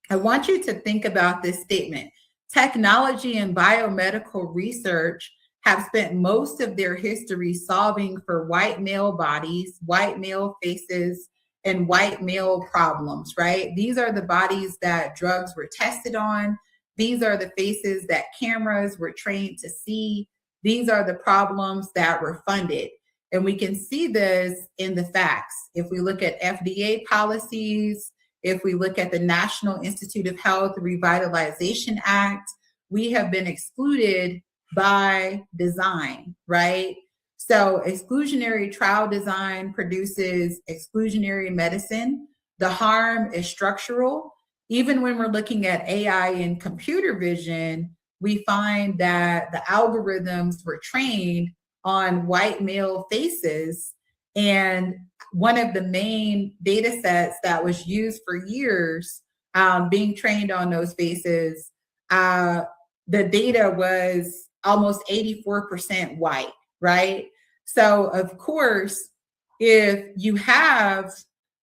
I want you to think about this statement. Technology and biomedical research have spent most of their history solving for white male bodies, white male faces, and white male problems, right? These are the bodies that drugs were tested on. These are the faces that cameras were trained to see. These are the problems that were funded. And we can see this in the facts. If we look at FDA policies, if we look at the National Institute of Health Revitalization Act, we have been excluded by design, right? So exclusionary trial design produces exclusionary medicine. The harm is structural. Even when we're looking at AI and computer vision, we find that the algorithms were trained on white male faces. And one of the main data sets that was used for years being trained on those faces, the data was almost 84% white, right? So of course, if you have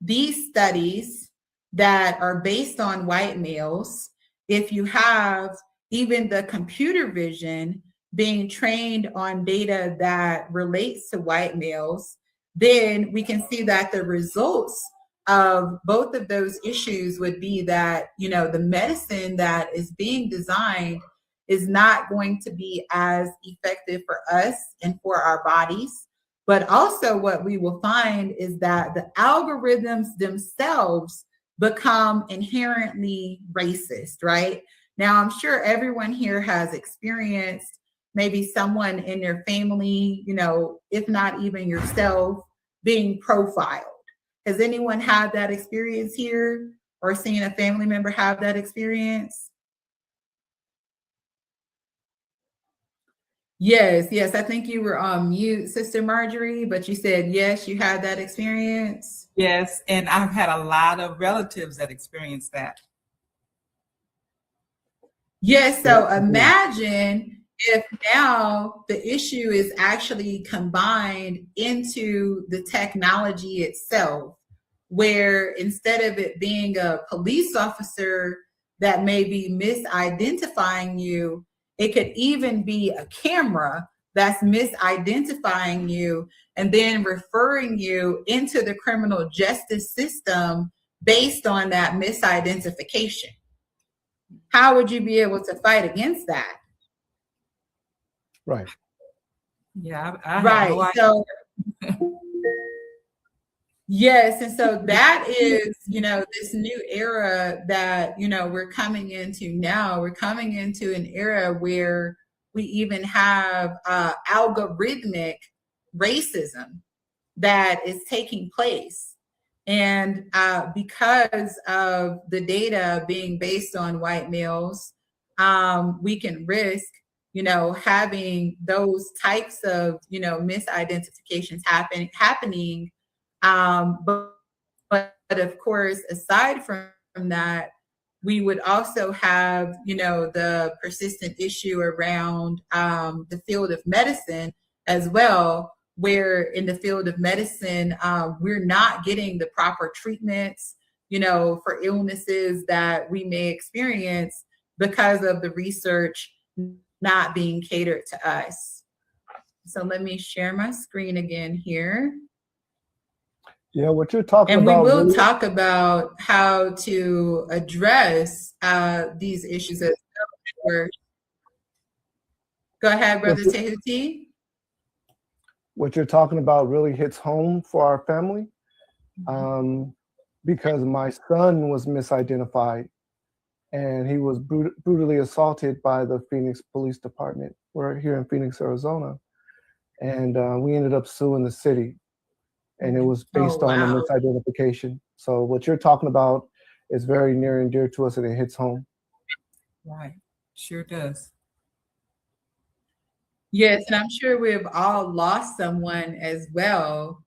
these studies that are based on white males, if you have even the computer vision being trained on data that relates to white males, then we can see that the results of both of those issues would be that, you know, the medicine that is being designed is not going to be as effective for us and for our bodies. But also what we will find is that the algorithms themselves become inherently racist, right? Now, I'm sure everyone here has experienced maybe someone in their family, you know, if not even yourself, being profiled. Has anyone had that experience here or seen a family member have that experience? Yes, yes. I think you were on mute, Sister Marjorie, but you said yes, you had that experience. Yes, and I've had a lot of relatives that experienced that. Yes, so imagine if now the issue is actually combined into the technology itself, where instead of it being a police officer that may be misidentifying you, it could even be a camera that's misidentifying you and then referring you into the criminal justice system based on that misidentification. How would you be able to fight against that? Right. Yeah, I Right. had So yes, and so that is, you know, this new era that, you know, we're coming into now. We're coming into an era where we even have algorithmic racism that is taking place. And because of the data being based on white males, we can risk, you know, having those types of, you know, misidentifications happening. But of course, aside from that, we would also have, you know, the persistent issue around the field of medicine as well, where in the field of medicine, we're not getting the proper treatments, you know, for illnesses that we may experience because of the research not being catered to us. So let me share my screen again here. Yeah, what you're talking and about. And we will really, talk about how to address these issues as well. Go ahead, Brother Tehuti. What you're talking about really hits home for our family, because my son was misidentified and he was brutally assaulted by the Phoenix Police Department. We're here in Phoenix, Arizona, and we ended up suing the city, and it was based on a misidentification. So what you're talking about is very near and dear to us, and it hits home. Right, sure does. Yes, and I'm sure we've all lost someone as well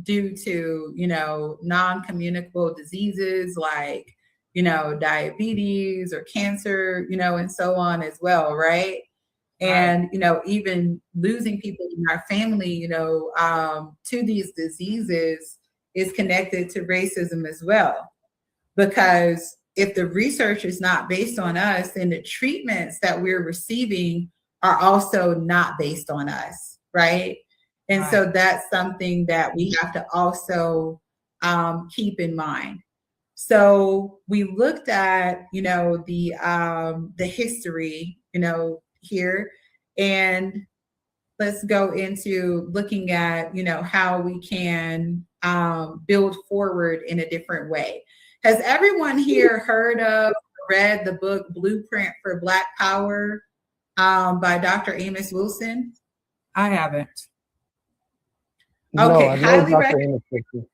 due to, you know, non-communicable diseases like, you know, diabetes or cancer, you know, and so on as well, right? And, you know, even losing people in our family, you know, to these diseases is connected to racism as well. Because if the research is not based on us, then the treatments that we're receiving are also not based on us, right? And so that's something that we have to also keep in mind. So we looked at, you know, the history, you know, here, and let's go into looking at, you know, how we can build forward in a different way. Has everyone here heard of, read the book Blueprint for Black Power by Dr. Amos Wilson? I haven't. Okay, no, I know Dr. Amos Wilson.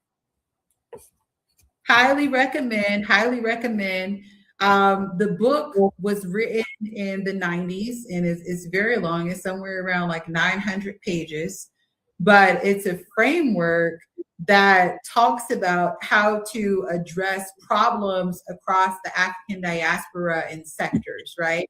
Highly recommend, highly recommend. The book was written in the 90s and it's very long. It's somewhere around like 900 pages, but it's a framework that talks about how to address problems across the African diaspora in sectors, right?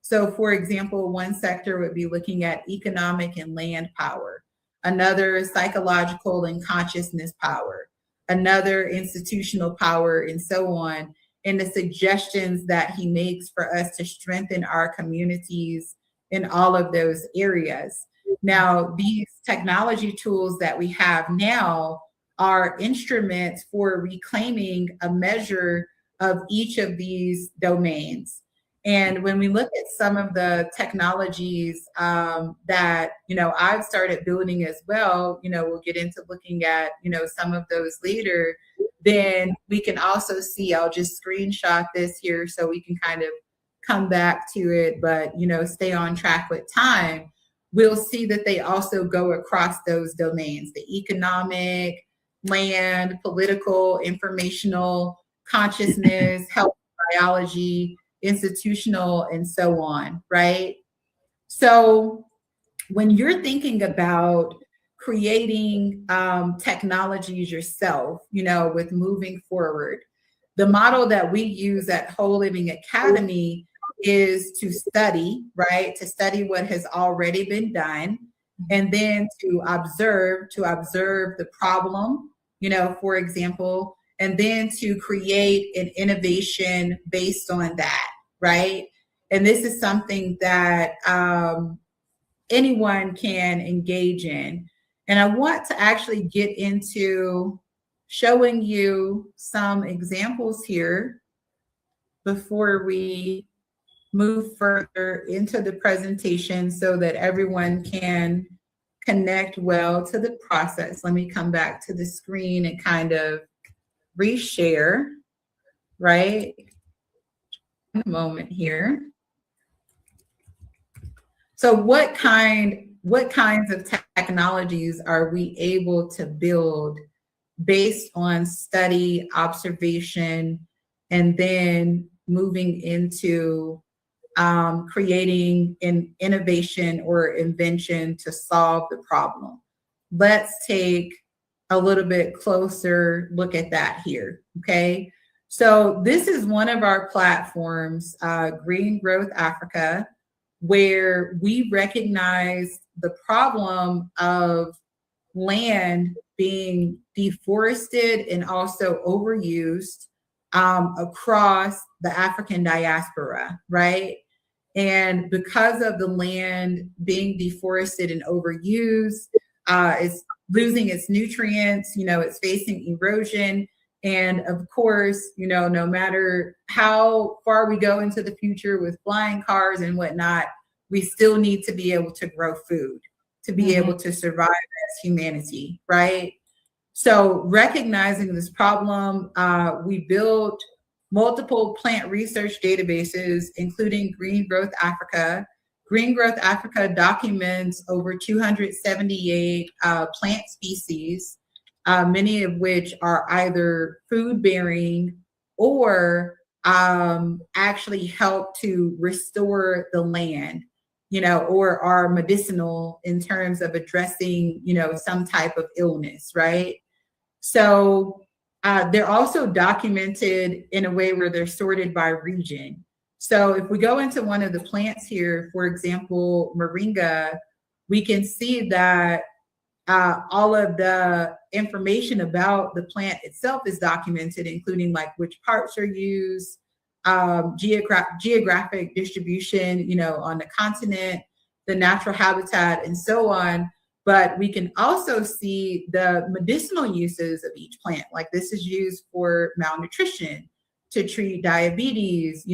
So for example, one sector would be looking at economic and land power, another psychological and consciousness power, another institutional power, and so on, and the suggestions that he makes for us to strengthen our communities in all of those areas. Now, these technology tools that we have now are instruments for reclaiming a measure of each of these domains. And when we look at some of the technologies that, I've started building as well, we'll get into looking at, some of those later, then we can also see, I'll just screenshot this here so we can kind of come back to it, but, stay on track with time. We'll see that they also go across those domains, the economic, land, political, informational, consciousness, health, biology, institutional, and so on, right? So when you're thinking about creating technologies yourself, with moving forward, the model that we use at Whole Living Academy is to study, right? To study what has already been done, and then to observe the problem, for example, and then to create an innovation based on that, right? And this is something that anyone can engage in. And I want to actually get into showing you some examples here before we move further into the presentation so that everyone can connect well to the process. Let me come back to the screen and kind of reshare, right? In a moment here. So what kinds of technologies are we able to build based on study, observation, and then moving into creating an innovation or invention to solve the problem? Let's take a little bit closer look at that here, okay? So this is one of our platforms, Green Growth Africa, where we recognize the problem of land being deforested and also overused across the African diaspora, right? And because of the land being deforested and overused, it's losing its nutrients, it's facing erosion. And of course, no matter how far we go into the future with flying cars and whatnot, we still need to be able to grow food, to be able to survive as humanity, right? So recognizing this problem, we built multiple plant research databases, including Green Growth Africa. Green Growth Africa documents over 278 plant species, many of which are either food-bearing or actually help to restore the land, or are medicinal in terms of addressing, some type of illness, right? So they're also documented in a way where they're sorted by region. So if we go into one of the plants here, for example, moringa, we can see that all of the information about the plant itself is documented, including like which parts are used, geographic distribution, on the continent, the natural habitat, and so on. But we can also see the medicinal uses of each plant. Like this is used for malnutrition, to treat diabetes,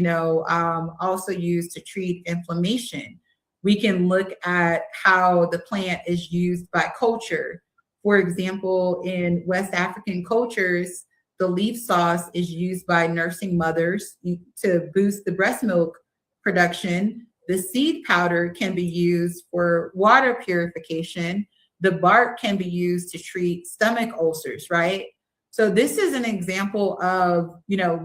also used to treat inflammation. We can look at how the plant is used by culture. For example, in West African cultures, the leaf sauce is used by nursing mothers to boost the breast milk production. The seed powder can be used for water purification. The bark can be used to treat stomach ulcers, right? So this is an example of,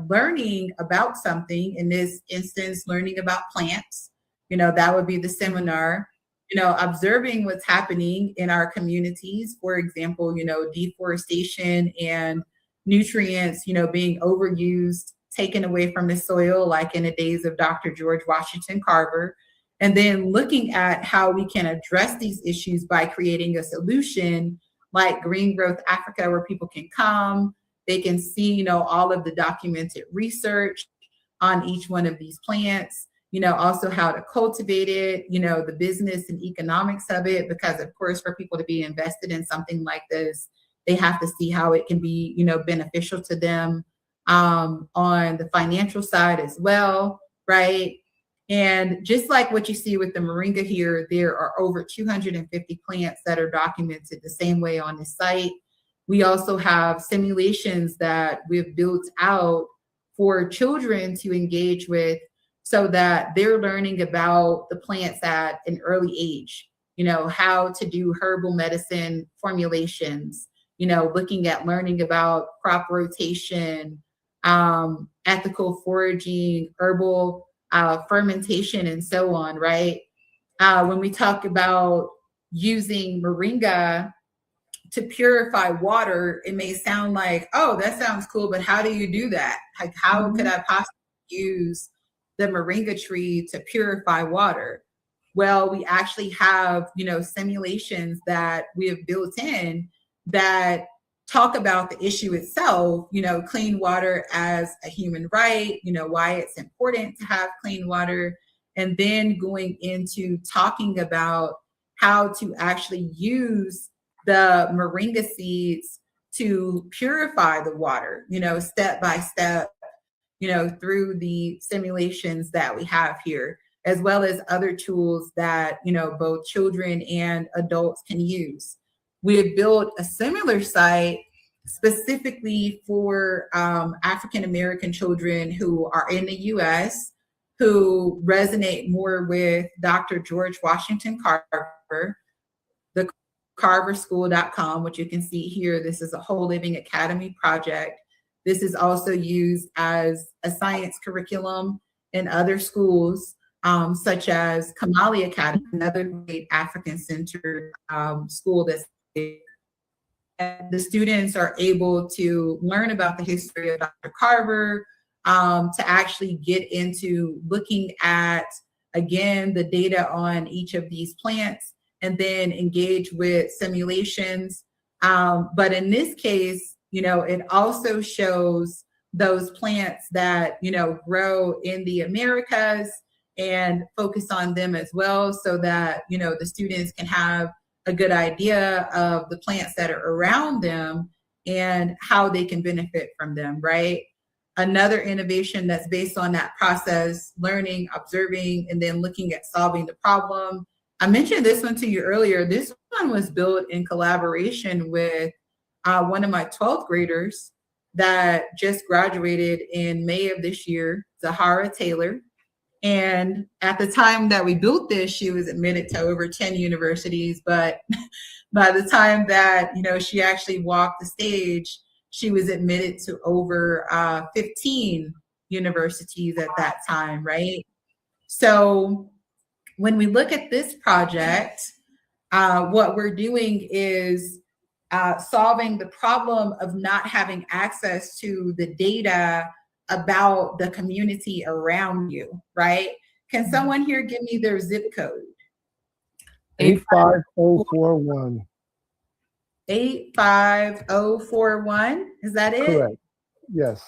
learning about something, in this instance, learning about plants. That would be the seminar, observing what's happening in our communities. For example, deforestation and nutrients, being overused, taken away from the soil, like in the days of Dr. George Washington Carver. And then looking at how we can address these issues by creating a solution like Green Growth Africa, where people can come, They can see, you know, all of the documented research on each one of these plants, you know, also how to cultivate it, you know, the business and economics of it, because of course, for people to be invested in something like this, they have to see how it can be, you know, beneficial to them on the financial side as well, right? And just like what you see with the moringa here, there are over 250 plants that are documented the same way on this site. We also have simulations that we've built out for children to engage with so that they're learning about the plants at an early age, you know, how to do herbal medicine formulations, you know, looking at learning about crop rotation, ethical foraging, herbal fermentation, and so on, right? When we talk about using moringa to purify water, it may sound like, oh, that sounds cool, but how do you do that? Like, how could I possibly use the moringa tree to purify water? Well, we actually have, you know, simulations that we have built in that talk about the issue itself, you know, clean water as a human right, you know, why it's important to have clean water, and then going into talking about how to actually use the moringa seeds to purify the water, you know, step by step, you know, through the simulations that we have here, as well as other tools that, you know, both children and adults can use. We have built a similar site specifically for African-American children who are in the US, who resonate more with Dr. George Washington Carver, the carverschool.com, which you can see here. This is a Whole Living Academy project. This is also used as a science curriculum in other schools, such as Kamali Academy, another great African-centered school that's and the students are able to learn about the history of Dr. Carver, to actually get into looking at, again, the data on each of these plants, and then engage with simulations. But in this case, you know, it also shows those plants that, you know, grow in the Americas and focus on them as well, so that, you know, the students can have a good idea of the plants that are around them and how they can benefit from them, right? Another innovation that's based on that process, learning, observing, and then looking at solving the problem. I mentioned this one to you earlier. This one was built in collaboration with one of my 12th graders that just graduated in May of this year, Zahara Taylor. And at the time that we built this, she was admitted to over 10 universities. But by the time that, you know, she actually walked the stage, she was admitted to over 15 universities at that time, right? So when we look at this project, what we're doing is solving the problem of not having access to the data about the community around you, right? Can someone here give me their zip code? 85041. 85041, is that it? Correct. Yes.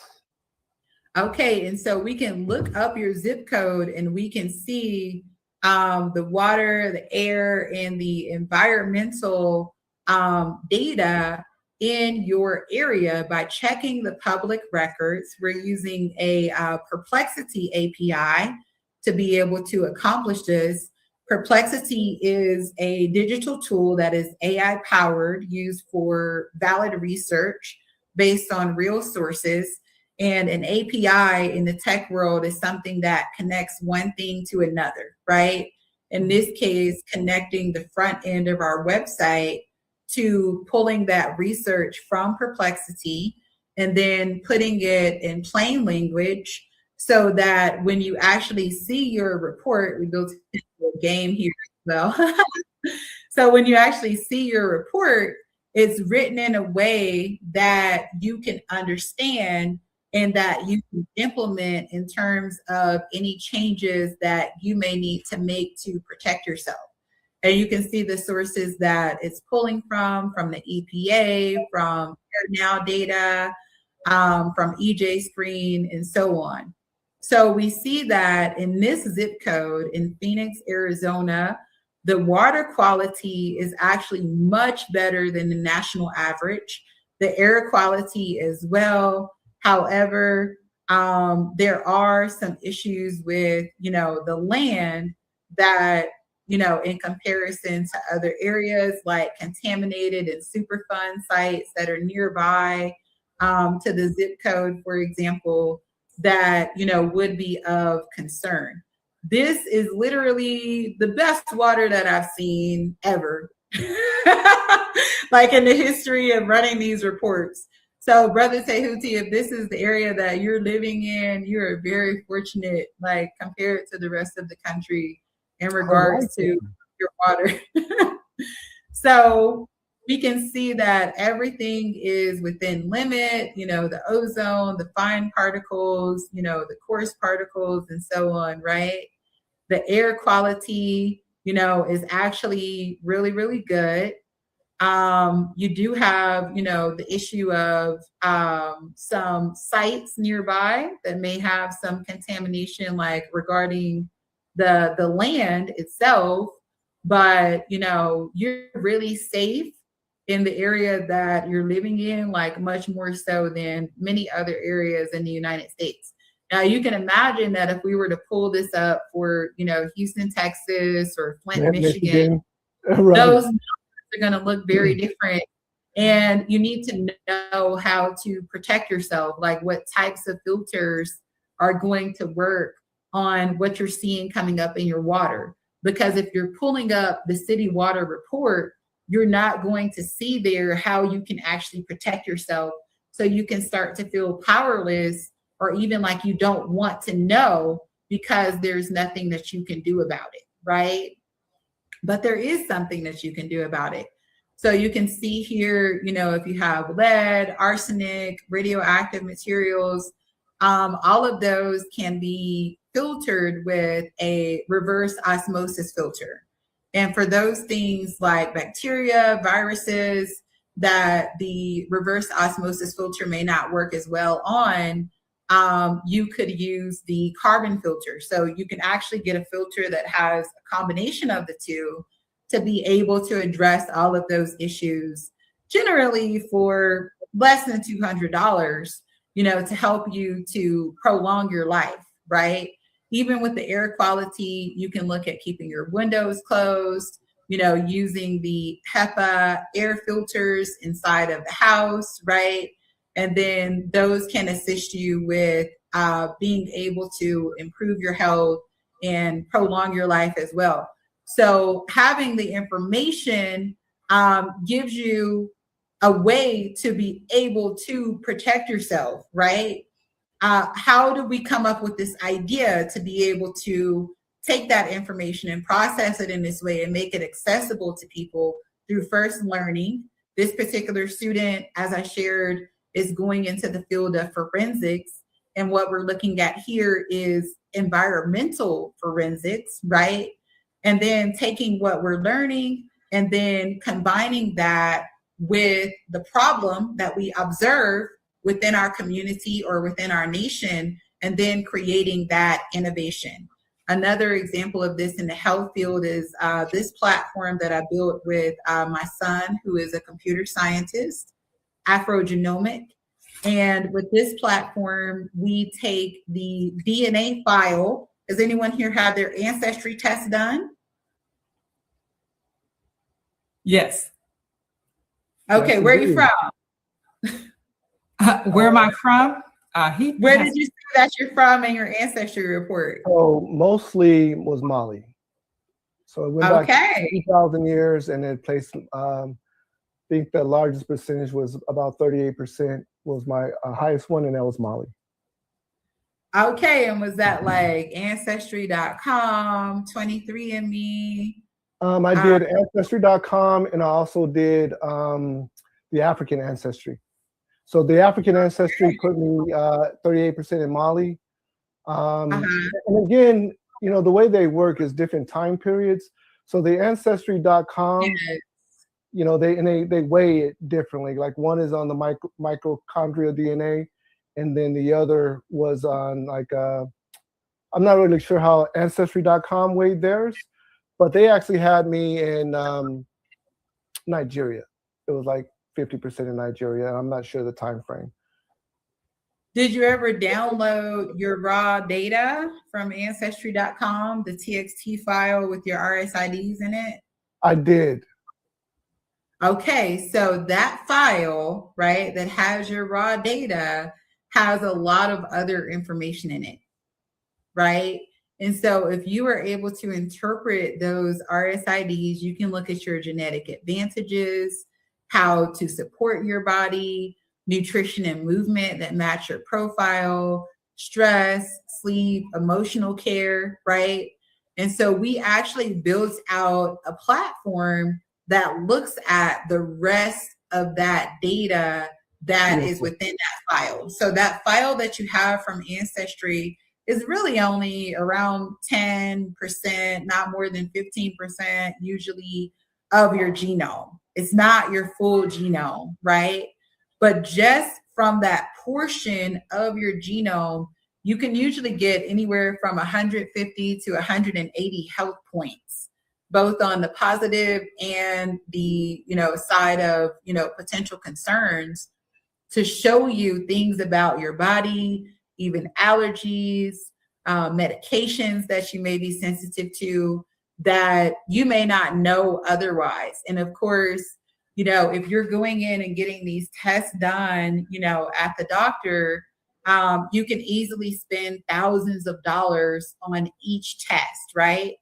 Okay, and so we can look up your zip code and we can see the water, the air, and the environmental data in your area by checking the public records. We're using a Perplexity API to be able to accomplish this. Perplexity is a digital tool that is AI powered, used for valid research based on real sources. And an API in the tech world is something that connects one thing to another, right? In this case, connecting the front end of our website to pulling that research from Perplexity and then putting it in plain language so that when you actually see your report, we built a game here as well. So when you actually see your report, it's written in a way that you can understand and that you can implement in terms of any changes that you may need to make to protect yourself. And you can see the sources that it's pulling from the EPA, from Air Now data, from EJ Screen and so on. So we see that in this zip code in Phoenix, Arizona, the water quality is actually much better than the national average. The air quality as well. However, there are some issues with, the land that, in comparison to other areas like contaminated and Superfund sites that are nearby to the zip code, for example, that, would be of concern. This is literally the best water that I've seen ever, like in the history of running these reports. So Brother Tehuti, if this is the area that you're living in, you're very fortunate, like compared to the rest of the country in regards to your water. So we can see that everything is within limit, the ozone, the fine particles, the coarse particles and so on, right? The air quality, is actually really, really good. You do have, the issue of some sites nearby that may have some contamination, like regarding the land itself, but you're really safe in the area that you're living in, like much more so than many other areas in the United States. Now you can imagine that if we were to pull this up for, Houston, Texas, or Flint, Michigan, right. Those numbers are going to look very different. And you need to know how to protect yourself, like what types of filters are going to work on what you're seeing coming up in your water. Because if you're pulling up the city water report, you're not going to see there how you can actually protect yourself. So you can start to feel powerless, or even like you don't want to know because there's nothing that you can do about it, right? But there is something that you can do about it. So you can see here, if you have lead, arsenic, radioactive materials, all of those can be filtered with a reverse osmosis filter. And for those things like bacteria, viruses, that the reverse osmosis filter may not work as well on, you could use the carbon filter. So you can actually get a filter that has a combination of the two to be able to address all of those issues, generally for less than $200, to help you to prolong your life, right? Even with the air quality, you can look at keeping your windows closed, using the HEPA air filters inside of the house, right? And then those can assist you with being able to improve your health and prolong your life as well. So having the information gives you a way to be able to protect yourself, right? How do we come up with this idea to be able to take that information and process it in this way and make it accessible to people through first learning? This particular student, as I shared, is going into the field of forensics. And what we're looking at here is environmental forensics, right? And then taking what we're learning and then combining that with the problem that we observe within our community or within our nation, and then creating that innovation. Another example of this in the health field is this platform that I built with my son, who is a computer scientist, Afrogenomic. And with this platform, we take the DNA file. Does anyone here have their ancestry test done? Yes. Okay, Yes, where are you from? Where am I from? Where did you see that you're from in your ancestry report? Oh, mostly was Mali. So it went back 3,000 years, and it placed, I think the largest percentage was about 38% was my highest one, and that was Mali. Okay, and was that like Ancestry.com, 23andMe? I did Ancestry.com, and I also did the African Ancestry. So the African Ancestry put me 38% in Mali. And again, the way they work is different time periods. So the Ancestry.com, you know, they weigh it differently. Like one is on the mitochondrial DNA, and then the other was on like I'm not really sure how Ancestry.com weighed theirs, but they actually had me in Nigeria. It was like 50% in Nigeria, and I'm not sure the time frame. Did you ever download your raw data from Ancestry.com, the TXT file with your RSIDs in it? I did. Okay, so that file, right, that has your raw data has a lot of other information in it, right? And so if you are able to interpret those RSIDs, you can look at your genetic advantages, how to support your body, nutrition and movement that match your profile, stress, sleep, emotional care, right? And so we actually built out a platform that looks at the rest of that data that is within that file. So that file that you have from Ancestry is really only around 10%, not more than 15% usually of your genome. It's not your full genome, right? But just from that portion of your genome, you can usually get anywhere from 150 to 180 health points, both on the positive and the, you know, side of, you know, potential concerns, to show you things about your body, even allergies, medications that you may be sensitive to that you may not know otherwise. And of course, you know, if you're going in and getting these tests done, you know, at the doctor, you can easily spend thousands of dollars on each test, right?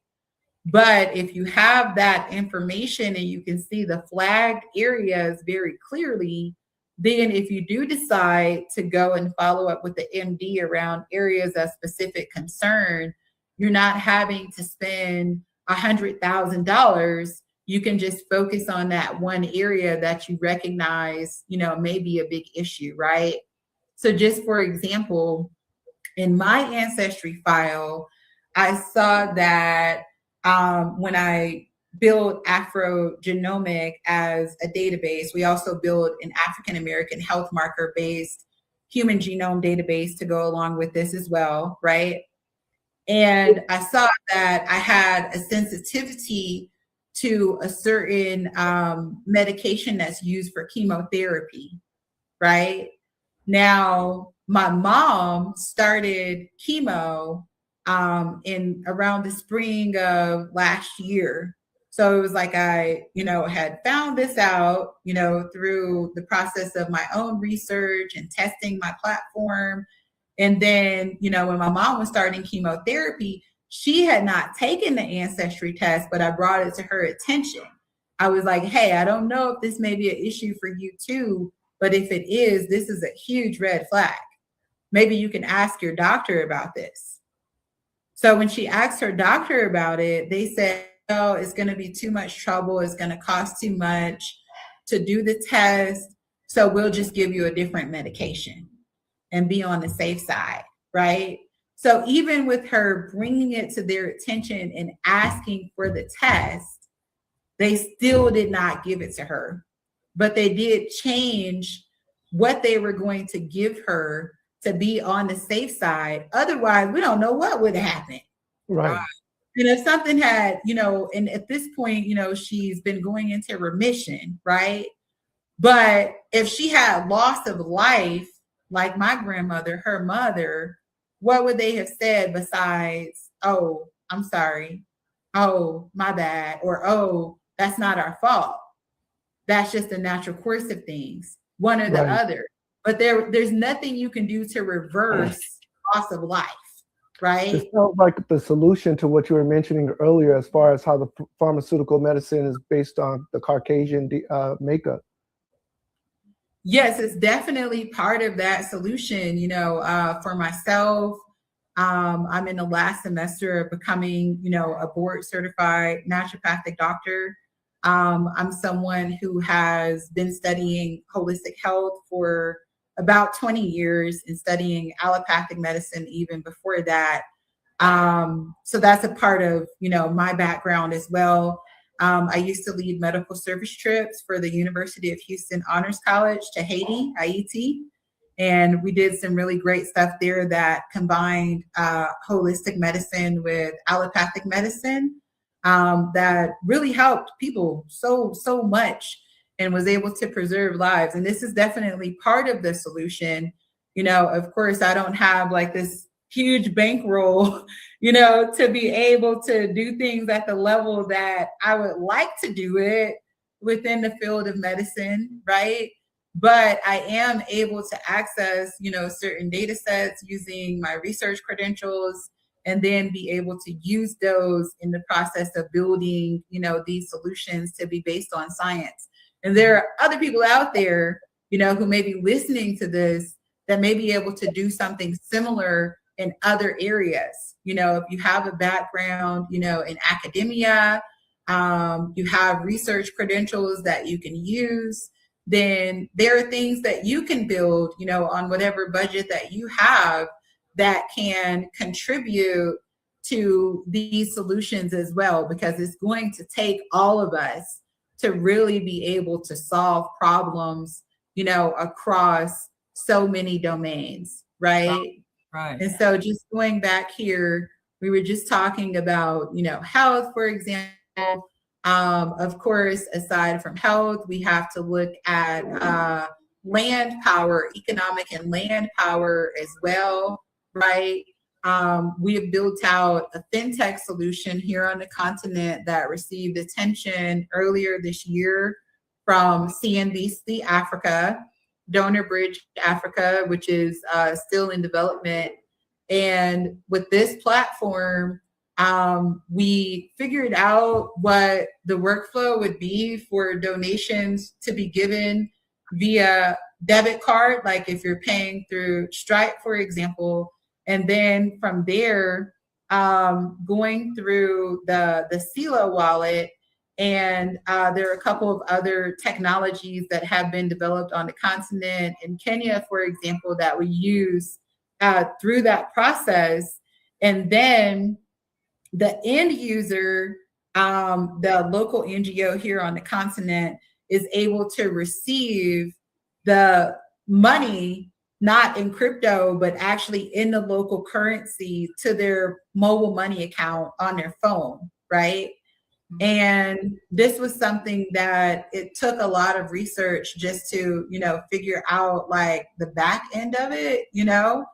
But if you have that information and you can see the flagged areas very clearly, then if you do decide to go and follow up with the MD around areas of specific concern, you're not having to spend $100,000. You can just focus on that one area that you recognize, you know, may be a big issue, right? So just for example, in my Ancestry file, I saw that when I build Afrogenomic as a database, we also build an African American health marker based human genome database to go along with this as well, right? And I saw that I had a sensitivity to a certain medication that's used for chemotherapy, right? Now, my mom started chemo in around the spring of last year. So it was like I, you know, had found this out, you know, through the process of my own research and testing my platform. And then, you know, when my mom was starting chemotherapy, she had not taken the Ancestry test, but I brought it to her attention. I was like, hey, I don't know if this may be an issue for you too, but if it is, this is a huge red flag. Maybe you can ask your doctor about this. So when she asked her doctor about it, they said, oh, it's going to be too much trouble. It's going to cost too much to do the test. So we'll just give you a different medication and be on the safe side, right? So even with her bringing it to their attention and asking for the test, they still did not give it to her. But they did change what they were going to give her to be on the safe side. Otherwise, we don't know what would happen. Right. And if something had, you know, and at this point, you know, she's been going into remission, right? But if she had loss of life, like my grandmother, her mother, what would they have said besides, oh, I'm sorry, oh, my bad, or oh, that's not our fault. That's just the natural course of things, one or the other. But there's nothing you can do to reverse loss of life, right? It felt like the solution to what you were mentioning earlier, as far as how the pharmaceutical medicine is based on the Caucasian makeup. Yes, it's definitely part of that solution. You know, for myself, I'm in the last semester of becoming, you know, a board certified naturopathic doctor. I'm someone who has been studying holistic health for about 20 years and studying allopathic medicine even before that. So that's a part of, you know, my background as well. I used to lead medical service trips for the University of Houston Honors College to Haiti, Haiti. And we did some really great stuff there that combined holistic medicine with allopathic medicine that really helped people so much and was able to preserve lives. And this is definitely part of the solution. You know, of course, I don't have like this huge bankroll, you know, to be able to do things at the level that I would like to do it within the field of medicine, right? But I am able to access, you know, certain data sets using my research credentials and then be able to use those in the process of building, you know, these solutions to be based on science. And there are other people out there, you know, who may be listening to this that may be able to do something similar in other areas. You know, if you have a background, you know, in academia, you have research credentials that you can use, then there are things that you can build, you know, on whatever budget that you have that can contribute to these solutions as well, because it's going to take all of us to really be able to solve problems, you know, across so many domains, right? Right. And so just going back here, we were just talking about, you know, health, for example. Of course, aside from health, we have to look at land power, economic and land power as well, right? We have built out a fintech solution here on the continent that received attention earlier this year from CNBC Africa, Donor Bridge Africa, which is still in development. And with this platform, we figured out what the workflow would be for donations to be given via debit card, like if you're paying through Stripe, for example. And then from there, going through the Sila wallet. And there are a couple of other technologies that have been developed on the continent in Kenya, for example, that we use through that process. And then the end user, the local NGO here on the continent, is able to receive the money, not in crypto, but actually in the local currency to their mobile money account on their phone, right? And this was something that it took a lot of research just to, you know, figure out like the back end of it, you know.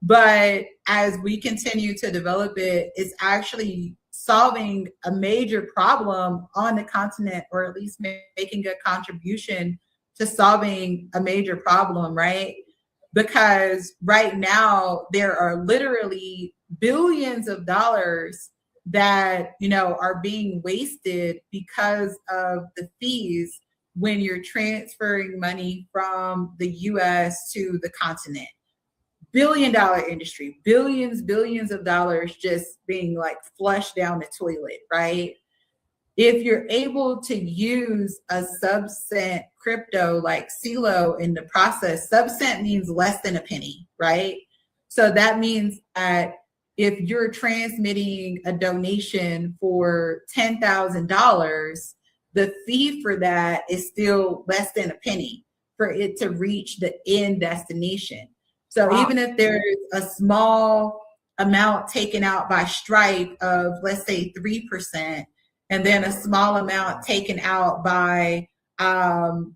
But as we continue to develop it, it's actually solving a major problem on the continent, or at least making a contribution to solving a major problem, right? Because right now there are literally billions of dollars that, you know, are being wasted because of the fees when you're transferring money from the US to the continent. Billion-dollar industry, billions of dollars just being like flushed down the toilet, right? If you're able to use a sub-cent crypto like CeeLo in the process, sub-cent means less than a penny, right? So that means that if you're transmitting a donation for $10,000, the fee for that is still less than a penny for it to reach the end destination. So wow. Even if there's a small amount taken out by Stripe of, let's say, 3%, and then a small amount taken out by,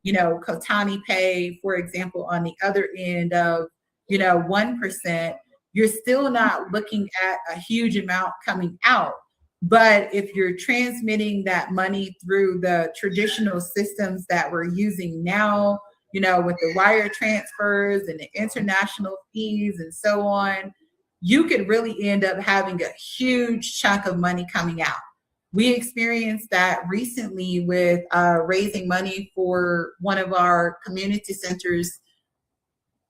you know, Kotani Pay, for example, on the other end of, you know, 1%, you're still not looking at a huge amount coming out. But if you're transmitting that money through the traditional systems that we're using now, you know, with the wire transfers and the international fees and so on, you could really end up having a huge chunk of money coming out. We experienced that recently with raising money for one of our community centers.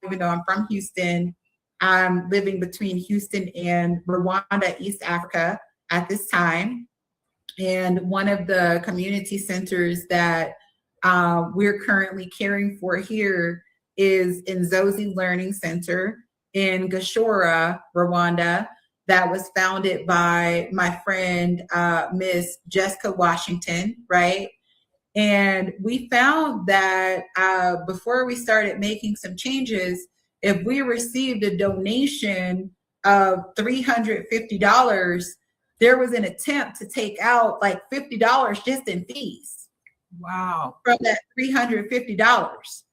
Even though I'm from Houston, I'm living between Houston and Rwanda, East Africa at this time. And one of the community centers that we're currently caring for here is Nzozi Learning Center in Gashora, Rwanda. that was founded by my friend, Miss Jessica Washington, right? And we found that before we started making some changes, if we received a donation of $350, there was an attempt to take out like $50 just in fees. Wow. From that $350.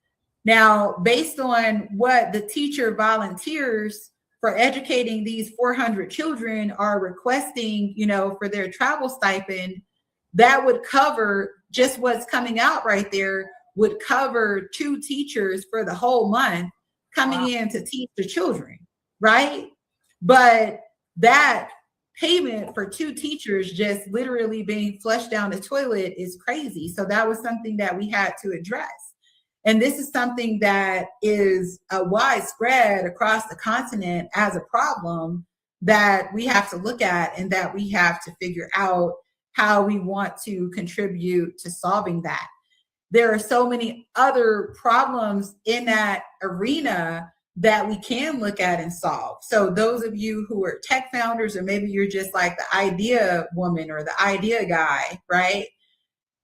Now, based on what the teacher volunteers for educating these 400 children are requesting, you know, for their travel stipend, that would cover just what's coming out right there, would cover 2 teachers for the whole month coming in to teach the children, right? But that payment for 2 teachers just literally being flushed down the toilet is crazy. So that was something that we had to address. And this is something that is widespread across the continent as a problem that we have to look at and that we have to figure out how we want to contribute to solving that. There are so many other problems in that arena that we can look at and solve. So those of you who are tech founders, or maybe you're just like the idea woman or the idea guy, right?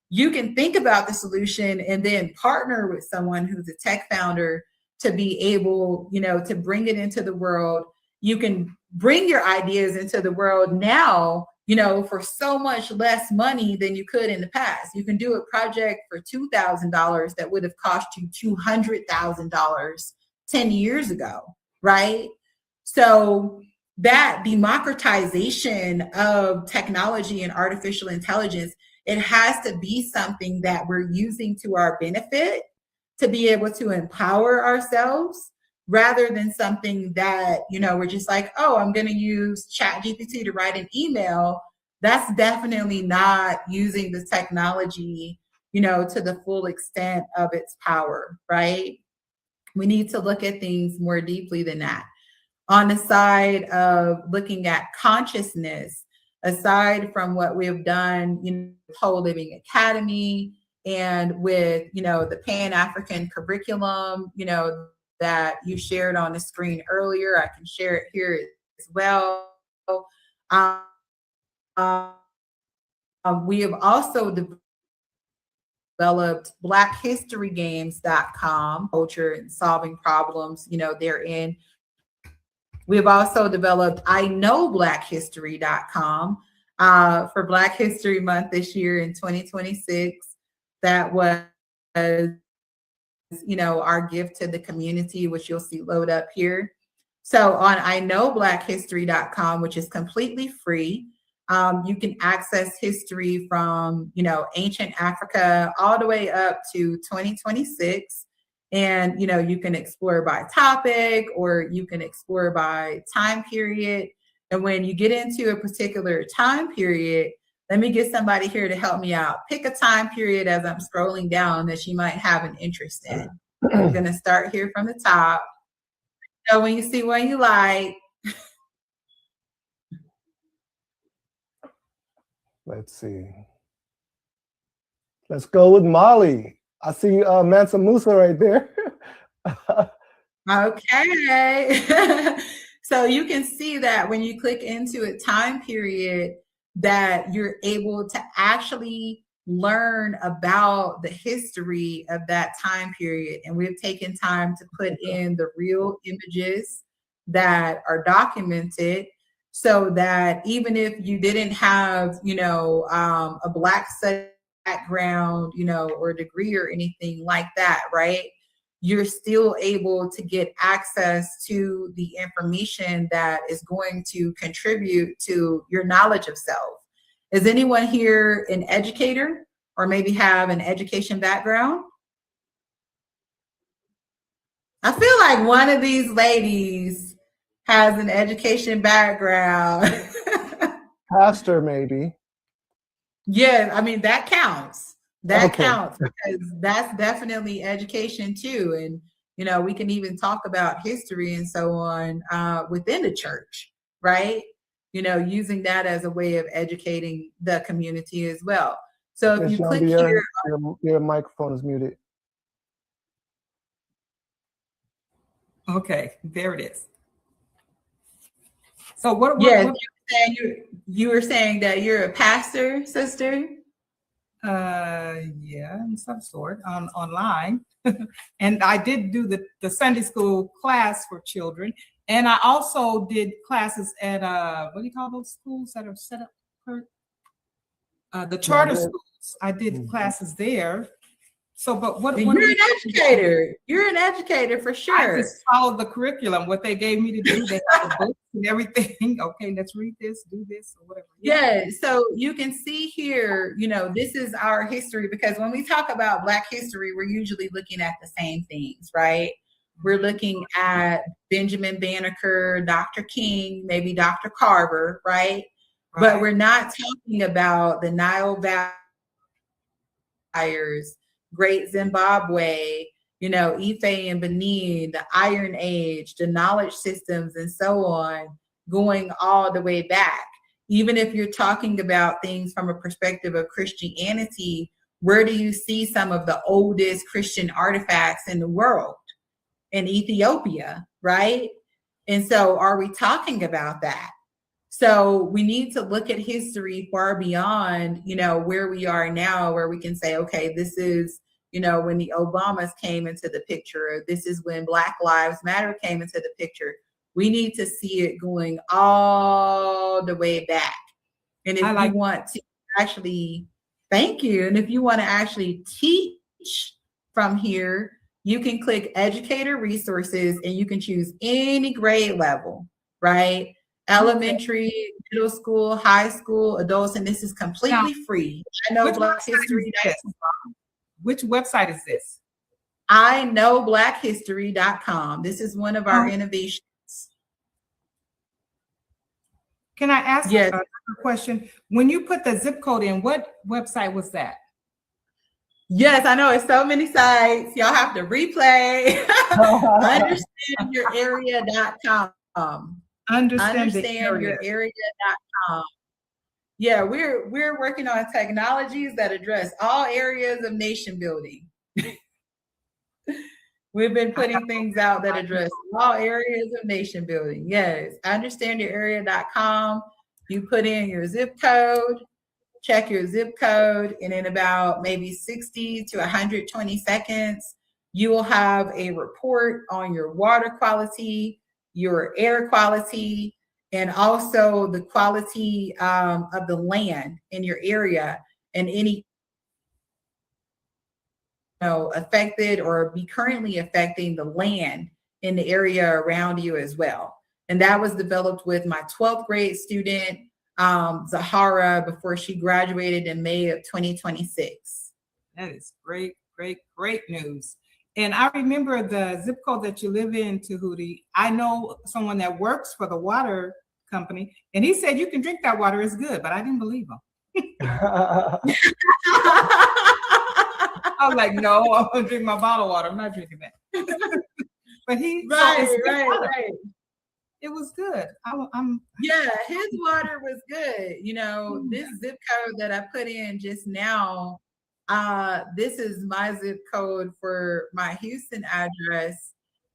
You can think about the solution and then partner with someone who's a tech founder to be able, you know, to bring it into the world. You can bring your ideas into the world now, you know, for so much less money than you could in the past. You can do a project for $2,000 that would have cost you $200,000 10 years ago, right? So that democratization of technology and artificial intelligence, it has to be something that we're using to our benefit to be able to empower ourselves, rather than something that, you know, we're just like, oh, I'm going to use ChatGPT to write an email. That's definitely not using the technology, you know, to the full extent of its power, right? We need to look at things more deeply than that. On the side of looking at consciousness, aside from what we have done, you know, Whole Living Academy and with, you know, the Pan-African curriculum, you know, that you shared on the screen earlier, I can share it here as well. We have also developed BlackHistoryGames.com, culture and solving problems, you know, therein. We've also developed IKnowBlackHistory.com for Black History Month this year in 2026. That was, you know, our gift to the community, which you'll see load up here. So on IKnowBlackHistory.com, which is completely free, you can access history from, you know, ancient Africa all the way up to 2026. And, you know, you can explore by topic or you can explore by time period. And when you get into a particular time period, let me get somebody here to help me out. Pick a time period as I'm scrolling down that you might have an interest in. I'm going to start here from the top. So when you see one you like. Let's see. Let's go with Molly. I see Mansa Musa right there. Okay. So you can see that when you click into a time period that you're able to actually learn about the history of that time period. And we've taken time to put in the real images that are documented so that even if you didn't have, you know, a Black study background, you know, or degree or anything like that, right? You're still able to get access to the information that is going to contribute to your knowledge of self. Is anyone here an educator or maybe have an education background? I feel like one of these ladies has an education background. Pastor, maybe. Yeah, I mean, that counts. That Okay. counts because that's definitely education too. And, you know, we can even talk about history and so on within the church, right? You know, using that as a way of educating the community as well. So if Ms. you click Jean-Pierre, here. your microphone is muted. Okay, there it is. So what Yes, you were saying that you're a pastor, sister? Yeah, in some sort online. And I did do the Sunday school class for children. And I also did classes at what do you call those schools that are set up for the charter schools? I did classes there. So, but what You're an educator. You're an educator for sure. I just followed the curriculum, what they gave me to do. They have the books and everything. Okay, let's read this, do this, or whatever. Yeah, so you can see here, you know, this is our history, because when we talk about Black history, we're usually looking at the same things, right? We're looking at Benjamin Banneker, Dr. King, maybe Dr. Carver, right? But we're not talking about the Nile Valley's, Great Zimbabwe, you know, Ife and Benin, the Iron Age, the knowledge systems, and so on, going all the way back. Even if you're talking about things from a perspective of Christianity, where do you see some of the oldest Christian artifacts in the world? In Ethiopia, right? And so are we talking about that? So we need to look at history far beyond, you know, where we are now, where we can say, okay, this is, you know, when the Obamas came into the picture, or this is when Black Lives Matter came into the picture. We need to see it going all the way back. And if you want to actually, thank you. And if you want to actually teach from here, you can click educator resources and you can choose any grade level, right? Elementary, middle school, high school, adults, and this is completely free. I know Black History. Which website is this? I know blackhistory.com. This is one of our innovations. Can I ask a question? When you put the zip code in, what website was that? Yes, I know it's so many sites. Y'all have to replay. Understandyourarea.com. Understandyourarea.com. Yeah, we're working on technologies that address all areas of nation building. We've been putting things out that address all areas of nation building. Yes, understandyourarea.com. You put in your zip code, check your zip code, and in about maybe 60 to 120 seconds, you will have a report on your water quality, your air quality, and also the quality of the land in your area, and any affected or be currently affecting the land in the area around you as well. And that was developed with my 12th grade student, Zahara, before she graduated in May of 2026. That is great, great, great news. And I remember the zip code that you live in, Tahuti. I know someone that works for the water company, and he said you can drink that water, it's good, but I didn't believe him. I was like, no, I'm gonna drink my bottled water. I'm not drinking that. But he, right. It was good. Yeah, his water was good. You know, this zip code that I put in just now, this is my zip code for my Houston address.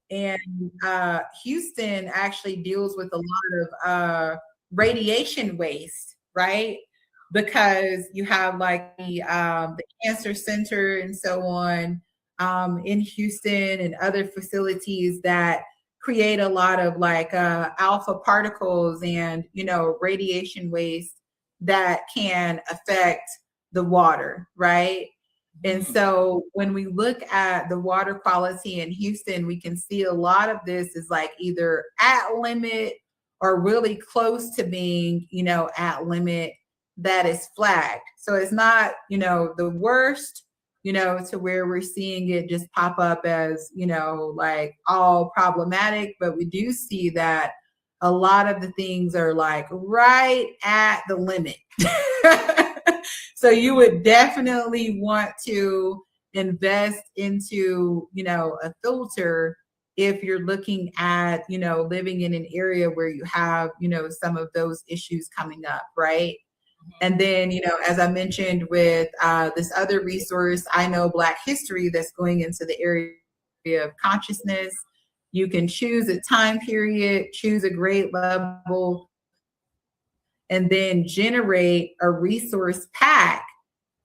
And Houston actually deals with a lot of radiation waste, right? Because you have like the cancer center and so on in Houston, and other facilities that create a lot of like alpha particles and, you know, radiation waste that can affect the water, right? And so when we look at the water quality in Houston, we can see a lot of this is like either at limit or really close to being, you know, at limit that is flagged. So it's not, you know, the worst, you know, to where we're seeing it just pop up as, you know, like all problematic, but we do see that a lot of the things are like right at the limit. So you would definitely want to invest into, you know, a filter if you're looking at, you know, living in an area where you have, you know, some of those issues coming up, right? And then, you know, as I mentioned with this other resource, I Know Black History, that's going into the area of consciousness. You can choose a time period, choose a grade level, and then generate a resource pack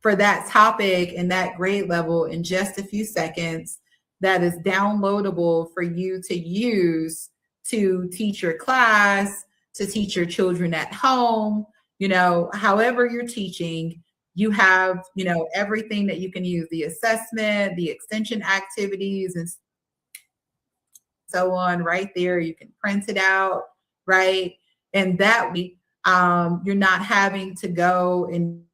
for that topic and that grade level in just a few seconds that is downloadable for you to use to teach your class, to teach your children at home, however you're teaching. You have, everything that you can use, the assessment, the extension activities, and so on right there. You can print it out, right? And that way, you're not having to go and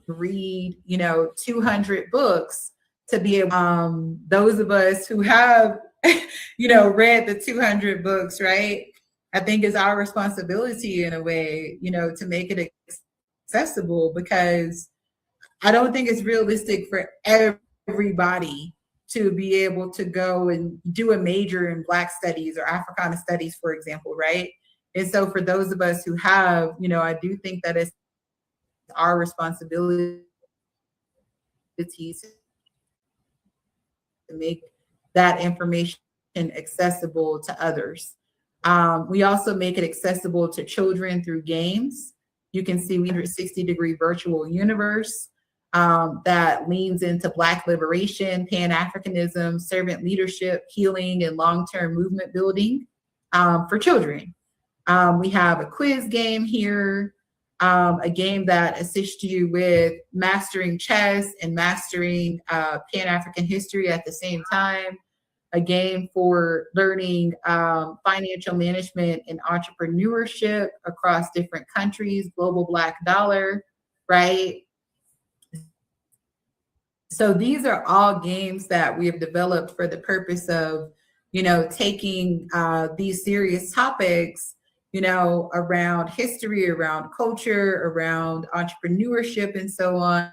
read, 200 books to be able, those of us who have, read the 200 books, right? I think it's our responsibility in a way, to make it accessible, because I don't think it's realistic for everybody to be able to go and do a major in Black studies or Africana studies, for example, right? And so for those of us who have, I do think that it's our responsibility to make that information accessible to others. We also make it accessible to children through games. You can see 360-degree virtual universe that leans into Black liberation, Pan-Africanism, servant leadership, healing, and long-term movement building for children. We have a quiz game here, a game that assists you with mastering chess and mastering Pan-African history at the same time, a game for learning financial management and entrepreneurship across different countries, global Black dollar, right? So these are all games that we have developed for the purpose of, taking these serious topics, around history, around culture, around entrepreneurship, and so on,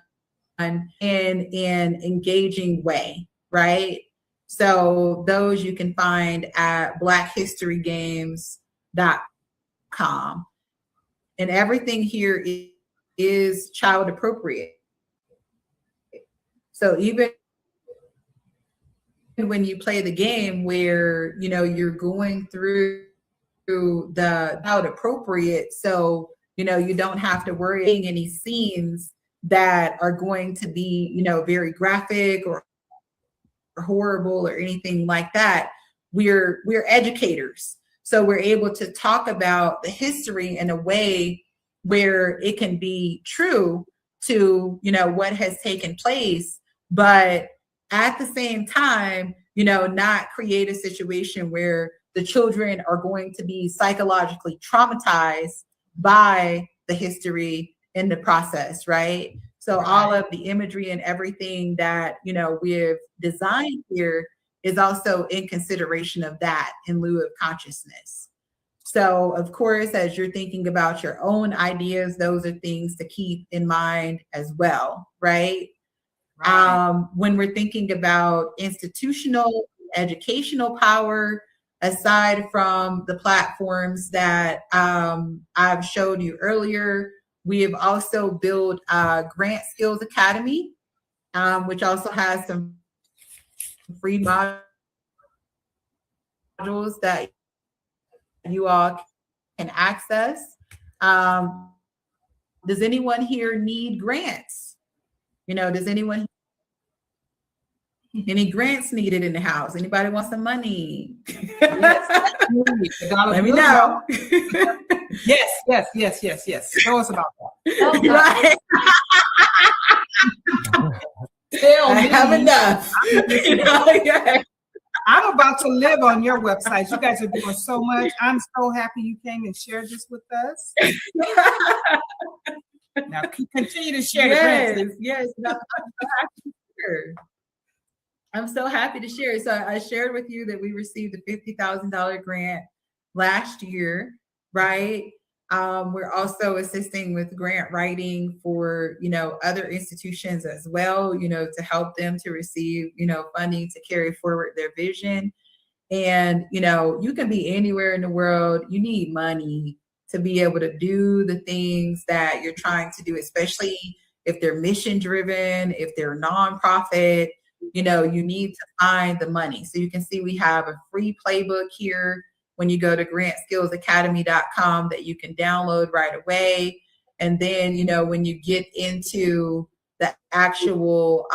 in an engaging way, right? So those you can find at blackhistorygames.com. And everything here is child appropriate. So even when you play the game where, you're going through the child appropriate, so, you don't have to worry about any scenes that are going to be, very graphic or horrible or anything like that. We're educators. So we're able to talk about the history in a way where it can be true to, what has taken place, but at the same time, not create a situation where the children are going to be psychologically traumatized by the history in the process, right? So all of the imagery and everything that, we've designed here is also in consideration of that in lieu of consciousness. So of course, as you're thinking about your own ideas, those are things to keep in mind as well, right? When we're thinking about institutional educational power, aside from the platforms that I've showed you earlier, we have also built Grant Skills Academy, which also has some free modules that you all can access. Does anyone here need grants? Does anyone, any grants needed in the house? Anybody want some money? Let me know. Yes. Tell us about that. Right. I have enough. I'm about to live on your website. You guys are doing so much. I'm so happy you came and shared this with us. Now continue to share. Yes. No, I'm so happy to share. So I shared with you that we received a $50,000 grant last year, right? We're also assisting with grant writing for, other institutions as well, to help them to receive, funding to carry forward their vision. And, you can be anywhere in the world. You need money to be able to do the things that you're trying to do, especially if they're mission driven, if they're nonprofit. you know, you need to find the money. So you can see we have a free playbook here when you go to grantskillsacademy.com that you can download right away. And then, you know, when you get into the actual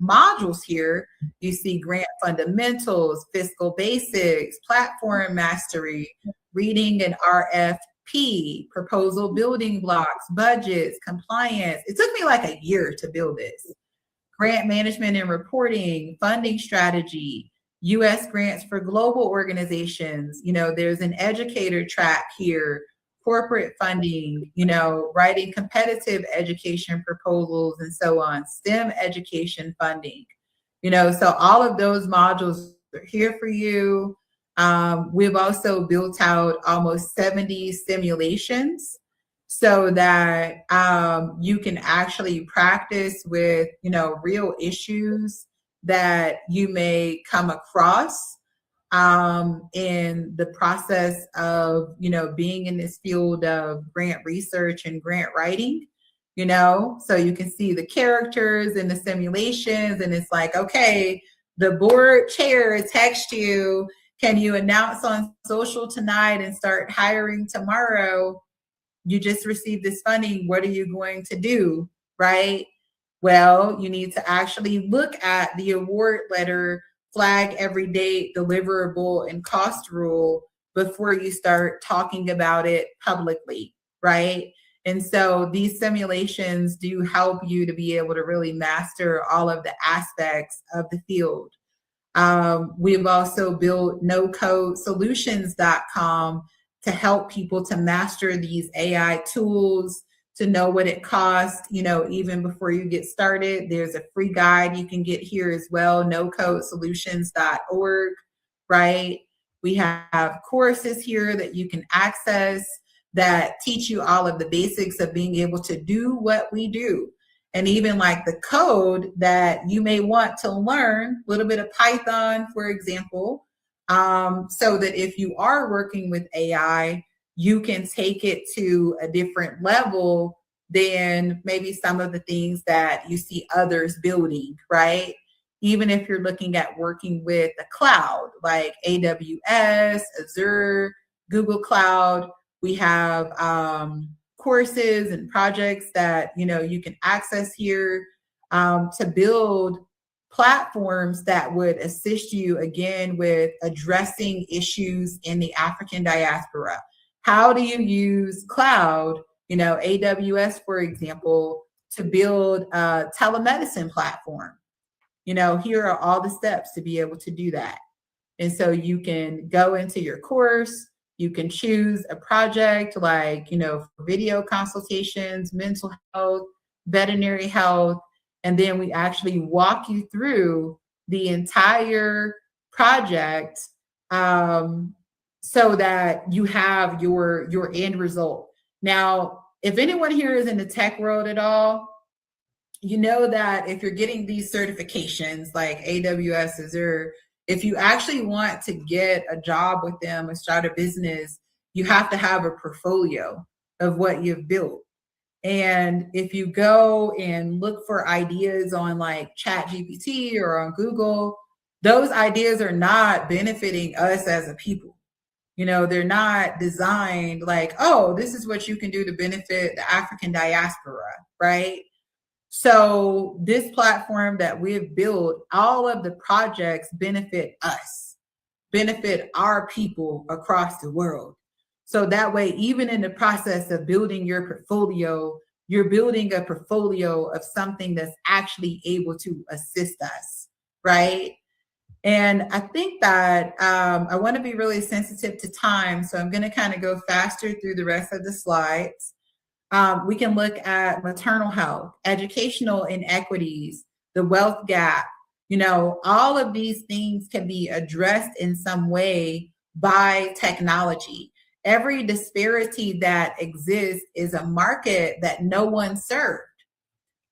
modules here, you see grant fundamentals, fiscal basics, platform mastery, reading and RFP, proposal building blocks, budgets, compliance. It took me like a year to build this. Grant management and reporting, funding strategy, U.S. grants for global organizations. You know, there's an educator track here, corporate funding, you know, writing competitive education proposals and so on, STEM education funding, you know, so all of those modules are here for you. We've also built out almost 70 simulations so that you can actually practice with, you know, real issues that you may come across in the process of, you know, being in this field of grant research and grant writing, you know, so you can see the characters in the simulations and it's like, okay, the board chair text you, can you announce on social tonight and start hiring tomorrow? You just received this funding. What are you going to do? Right? Well, you need to actually look at the award letter, flag every date, deliverable, and cost rule before you start talking about it publicly, right? And so these simulations do help you to be able to really master all of the aspects of the field. We've also built NoCodeSolutions.com to help people to master these AI tools, to know what it costs, you know, even before you get started. There's a free guide you can get here as well, nocodesolutions.org, right? We have courses here that you can access that teach you all of the basics of being able to do what we do. And even like the code that you may want to learn, a little bit of Python, for example, so that if you are working with AI, you can take it to a different level than maybe some of the things that you see others building, right? Even if you're looking at working with the cloud, like AWS, Azure, Google Cloud, we have courses and projects that, you know, you can access here to build platforms that would assist you again with addressing issues in the African diaspora. How do you use cloud, you know, AWS, for example, to build a telemedicine platform? You know, here are all the steps to be able to do that. And so you can go into your course, you can choose a project like, you know, video consultations, mental health, veterinary health, and then we actually walk you through the entire project so that you have your end result. Now, if anyone here is in the tech world at all, you know that if you're getting these certifications like AWS, Azure, if you actually want to get a job with them or start a business, you have to have a portfolio of what you've built. And if you go and look for ideas on like ChatGPT or on Google, those ideas are not benefiting us as a people. You know, they're not designed like, oh, this is what you can do to benefit the African diaspora, right? So this platform that we've built, all of the projects benefit us, benefit our people across the world. So that way, even in the process of building your portfolio, you're building a portfolio of something that's actually able to assist us, right? And I think that I want to be really sensitive to time, so I'm going to kind of go faster through the rest of the slides. We can look at maternal health, educational inequities, the wealth gap. You know, all of these things can be addressed in some way by technology. Every disparity that exists is a market that no one served.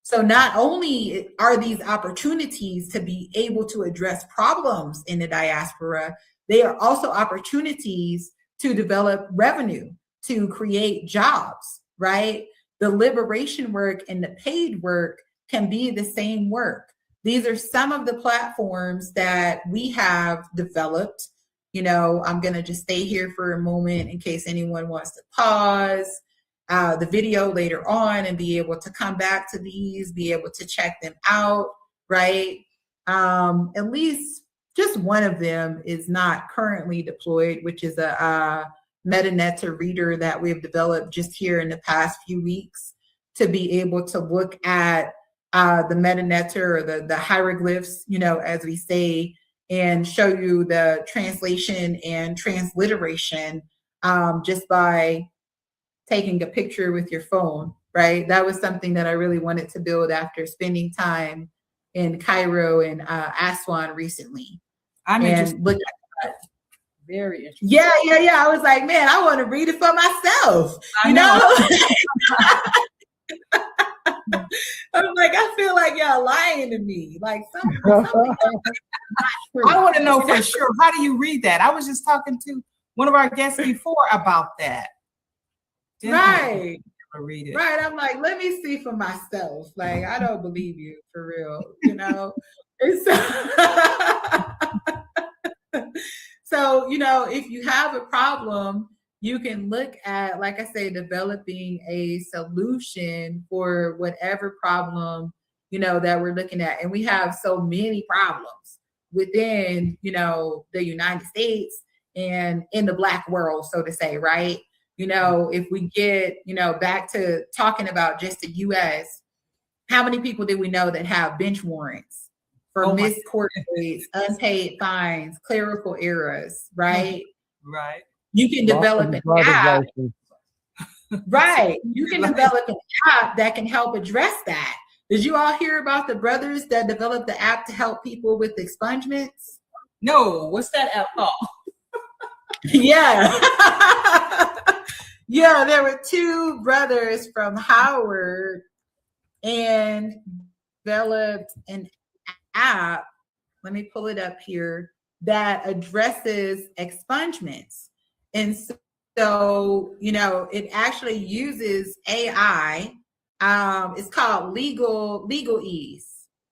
So not only are these opportunities to be able to address problems in the diaspora, they are also opportunities to develop revenue, to create jobs, right? The liberation work and the paid work can be the same work. these are some of the platforms that we have developed. I'm going to just stay here for a moment in case anyone wants to pause the video later on and be able to come back to these, be able to check them out, right? At least just one of them is not currently deployed, which is a MetaNetter reader that we've developed just here in the past few weeks to be able to look at the MetaNetter or the hieroglyphs, as we say, and show you the translation and transliteration just by taking a picture with your phone, right? That was something that I really wanted to build after spending time in Cairo and Aswan recently. I'm interested. Look at that. Very interesting. Yeah. I was like, man, I want to read it for myself. I know. I'm like, I feel like y'all lying to me. Like something I want to know for sure. How do you read that? I was just talking to one of our guests before about that. Right. Read it. Right. I'm like, let me see for myself. Like, I don't believe you for real, And so, if you have a problem, you can look at, like I say, developing a solution for whatever problem, that we're looking at. And we have so many problems within, the United States and in the Black world, so to say, right? If we get, back to talking about just the US, how many people do we know that have bench warrants for missed court dates, unpaid fines, clerical errors, right? Right. You can develop an app. Right. You can develop an app that can help address that. Did you all hear about the brothers that developed the app to help people with expungements? No. What's that app called? Yeah. Yeah, there were two brothers from Howard and developed an app. Let me pull it up here that addresses expungements. And so, it actually uses AI. It's called Legalese,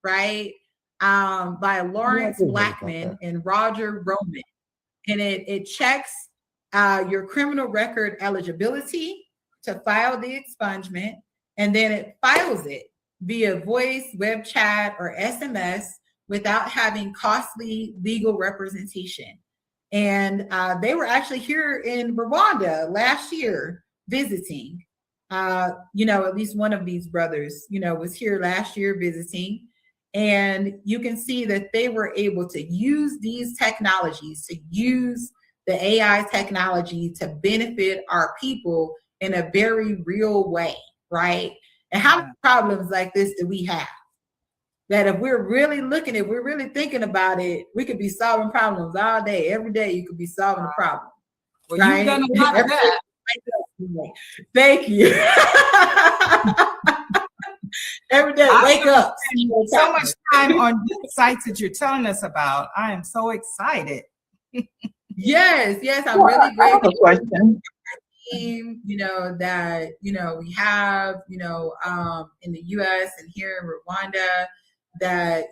right? By Lawrence Blackman and Roger Roman. And it checks your criminal record eligibility to file the expungement, and then it files it via voice, web chat, or SMS without having costly legal representation. And they were actually here in Rwanda last year visiting. At least one of these brothers, was here last year visiting. And you can see that they were able to use these technologies, to use the AI technology to benefit our people in a very real way, right? And how many problems like this do we have? That if we're really thinking about it, we could be solving problems all day, every day. You could be solving a problem. Well, right? You've done a lot of that. Thank you. Every day, wake up. So much time on these sites that you're telling us about. I am so excited. Yes, I'm really grateful. I have a question. Team, that we have, in the U.S. and here in Rwanda that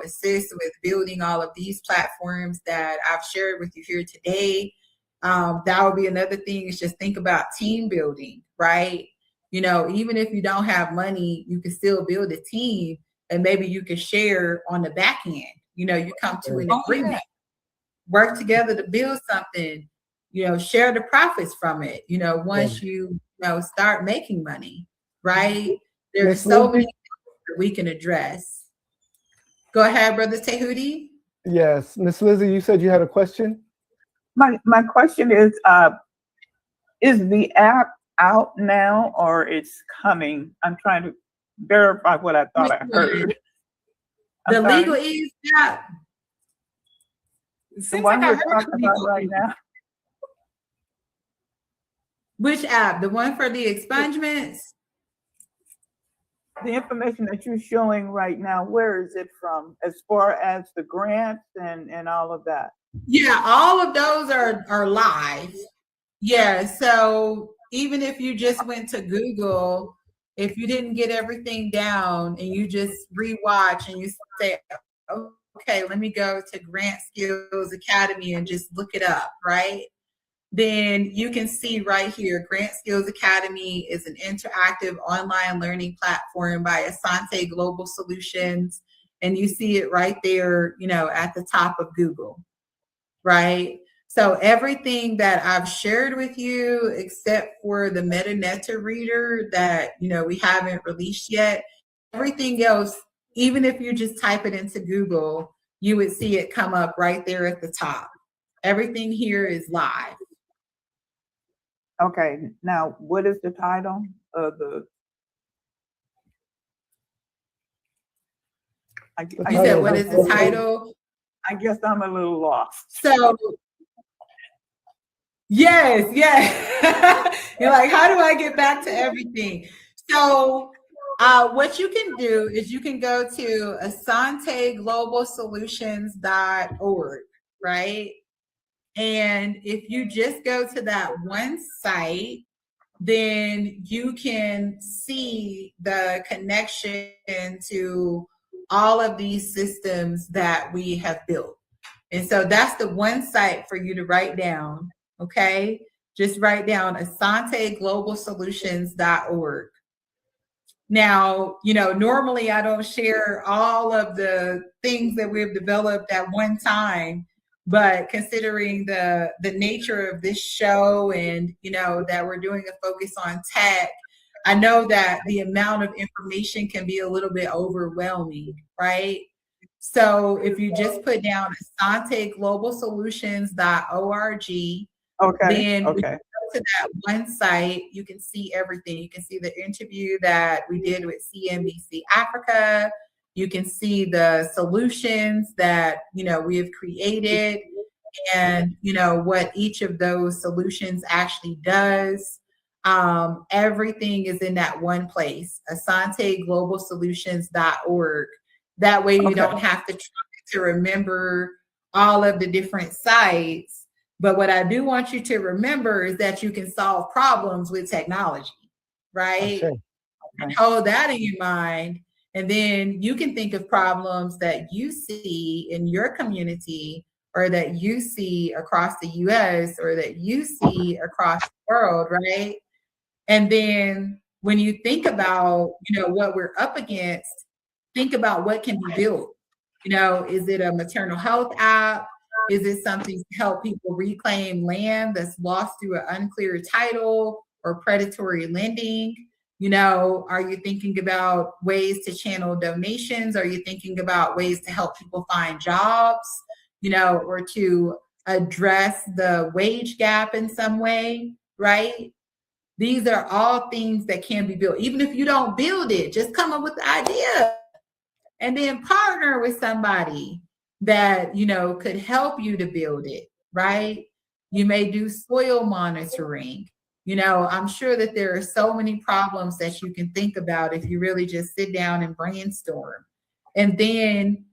assist with building all of these platforms that I've shared with you here today. That would be another thing. Is just think about team building, right? Even if you don't have money, you can still build a team, and maybe you can share on the back end. You come to an agreement, work together to build something. Share the profits from it. Once you start making money, right? There's so many things that we can address. Go ahead, Brother Tehudi. Yes, Miss Lizzie, you said you had a question. My question is the app out now or it's coming? I'm trying to verify what I thought I heard. The Legalese app. The one we're talking about right now. Which app? The one for the expungements? The information that you're showing right now, where is it from? As far as the grants and all of that? Yeah, all of those are live. Yeah, so even if you just went to Google if you didn't get everything down and you just rewatch and you say, okay, let me go to Grant Skills Academy and just look it up, right? Then you can see right here, Grant Skills Academy is an interactive online learning platform by Ashante Global Solutions. And you see it right there, you know, at the top of Google, right? So everything that I've shared with you, except for the MetaNeta reader that, you know, we haven't released yet, everything else, even if you just type it into Google, you would see it come up right there at the top. Everything here is live. Okay, now what is the title of the? You said, what is the title? I guess I'm a little lost. So, yes. You're like, how do I get back to everything? So, what you can do is you can go to AshanteGlobalSolutions.org, right? And if you just go to that one site, then you can see the connection to all of these systems that we have built. And so that's the one site for you to write down, okay? Just write down AshanteGlobalSolutions.org. Now, you know, normally I don't share all of the things that we've developed at one time, but considering the nature of this show and, you know, that we're doing a focus on tech, I know that the amount of information can be a little bit overwhelming, right? So if you just put down AshanteGlobalSolutions.org, then when you go to that one site, you can see everything. You can see the interview that we did with CNBC Africa. You can see the solutions that, you know, we have created and, you know, what each of those solutions actually does. Everything is in that one place, AshanteGlobalSolutions.org. That way you don't have to try to remember all of the different sites. But what I do want you to remember is that you can solve problems with technology, right? Okay. And hold that in your mind. And then you can think of problems that you see in your community or that you see across the US or that you see across the world, right? And then when you think about, you know, what we're up against, think about what can be built. You know, is it a maternal health app? Is it something to help people reclaim land that's lost through an unclear title or predatory lending? You know, are you thinking about ways to channel donations? Are you thinking about ways to help people find jobs, you know, or to address the wage gap in some way, right? These are all things that can be built. Even if you don't build it, just come up with the idea and then partner with somebody that, you know, could help you to build it, right? You may do soil monitoring. You know, I'm sure that there are so many problems that you can think about if you really just sit down and brainstorm. And then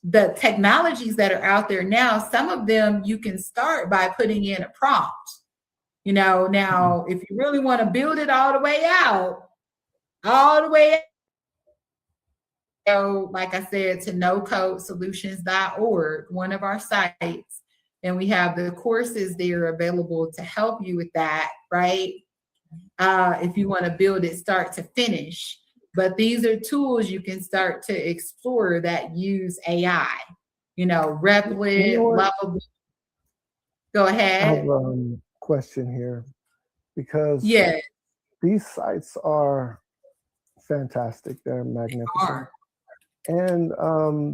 the technologies that are out there now, some of them you can start by putting in a prompt. You know, now, if you really want to build it all the way out, so like I said, to NoCodeSolutions.org, one of our sites, and we have the courses there available to help you with that, right? If you want to build it start to finish. But these are tools you can start to explore that use AI. You know, Replit, Lovable. Go ahead. I have a question here because these sites are fantastic. They're magnificent. And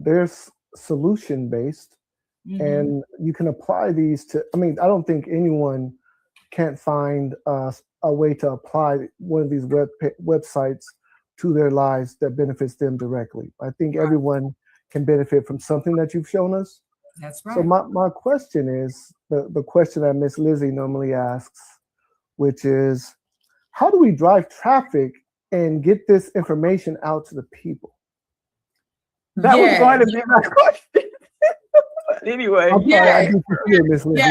there's solution based, and you can apply these to, I mean, I don't think anyone can't find a way to apply one of these websites to their lives that benefits them directly. I think everyone can benefit from something that you've shown us. That's right. So my question is the question that Miss Lizzie normally asks, which is, how do we drive traffic and get this information out to the people? That was going to be my question. Anyway. I'm sorry, I do forget, Miss Lizzie.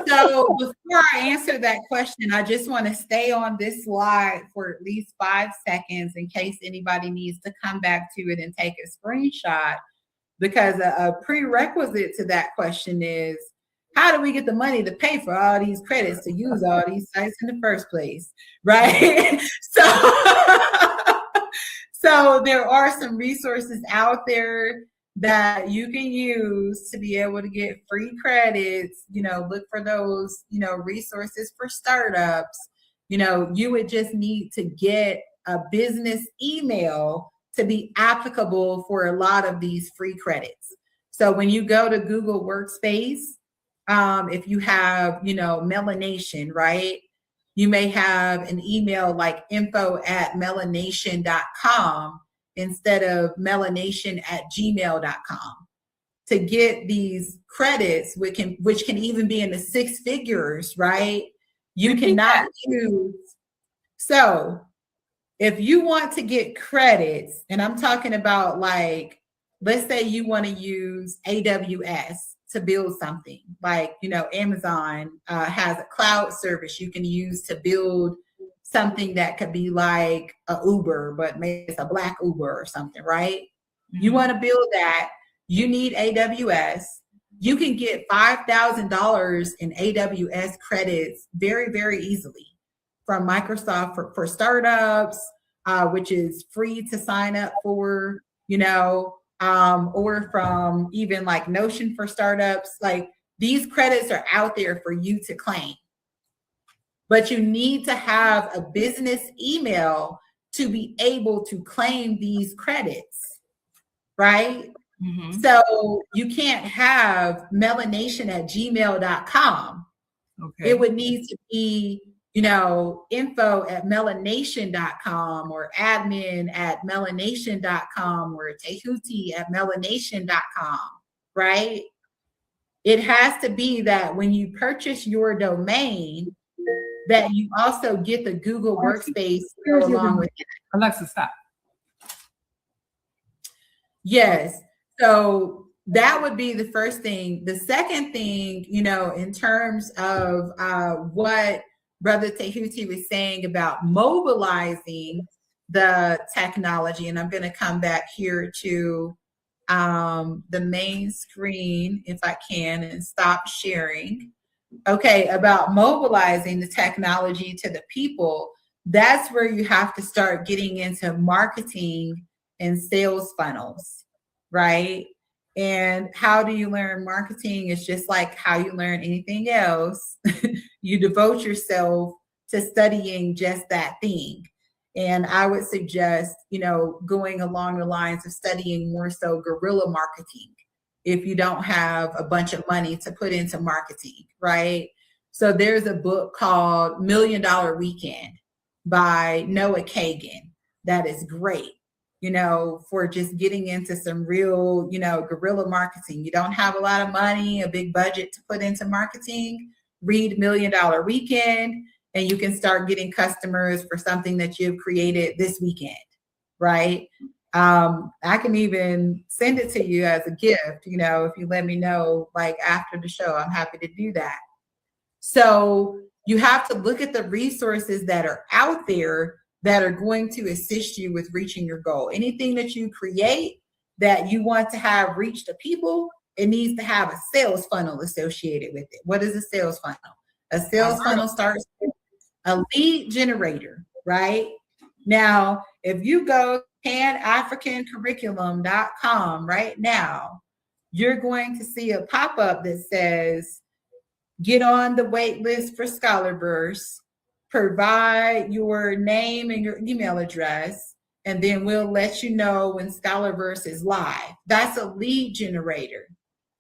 So before I answer that question, I just want to stay on this slide for at least 5 seconds in case anybody needs to come back to it and take a screenshot, because a prerequisite to that question is, how do we get the money to pay for all these credits to use all these sites in the first place, right? So there are some resources out there that you can use to be able to get free credits. Look for those, resources for startups. You would just need to get a business email to be applicable for a lot of these free credits. So when you go to Google Workspace, if you have, MelaNation, right? You may have an email like info@melanation.com instead of melanation@gmail.com to get these credits, which can even be in the 6 figures, right? You cannot use. So if you want to get credits, and I'm talking about, like, let's say you want to use AWS to build something, like, Amazon has a cloud service you can use to build something that could be like a Uber, but maybe it's a black Uber or something, right? Mm-hmm. You want to build that, you need AWS. You can get $5,000 in AWS credits very, very easily from Microsoft for startups, which is free to sign up for, or from even like Notion for startups. Like, these credits are out there for you to claim. But you need to have a business email to be able to claim these credits, right? Mm-hmm. So you can't have melanation@gmail.com. Okay. It would need to be, info@melanation.com or admin@melanation.com or tehuti@melanation.com, right? It has to be that when you purchase your domain, that you also get the Google Workspace along with it. Alexa, stop. Yes. So that would be the first thing. The second thing, in terms of what Brother Tehuti was saying about mobilizing the technology, and I'm going to come back here to the main screen if I can and stop sharing. Okay, about mobilizing the technology to the people, that's where you have to start getting into marketing and sales funnels, right? And how do you learn marketing? It's just like how you learn anything else. You devote yourself to studying just that thing. And I would suggest, going along the lines of studying more so guerrilla marketing if you don't have a bunch of money to put into marketing, right? So there's a book called $1 Million Weekend by Noah Kagan that is great, for just getting into some real, guerrilla marketing. You don't have a lot of money, a big budget to put into marketing, read $1 Million Weekend, and you can start getting customers for something that you've created this weekend, right? I can even send it to you as a gift, if you let me know, like after the show. I'm happy to do that. So you have to look at the resources that are out there that are going to assist you with reaching your goal. Anything that you create that you want to have reach the people, it needs to have a sales funnel associated with it. What is a sales funnel? A sales funnel starts with a lead generator, right? Now, if you go panafricancurriculum.com right now, you're going to see a pop-up that says, get on the wait list for Scholarverse, provide your name and your email address, and then we'll let you know when Scholarverse is live. That's a lead generator.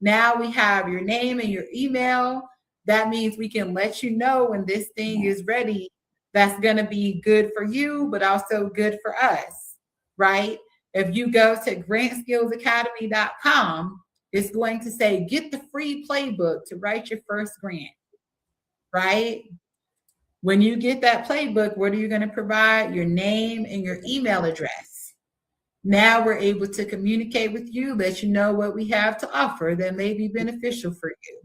Now we have your name and your email. That means we can let you know when this thing is ready. That's going to be good for you, but also good for us, right? If you go to grantskillsacademy.com, it's going to say, get the free playbook to write your first grant, right? When you get that playbook, what are you going to provide? Your name and your email address. Now we're able to communicate with you, let you know what we have to offer that may be beneficial for you,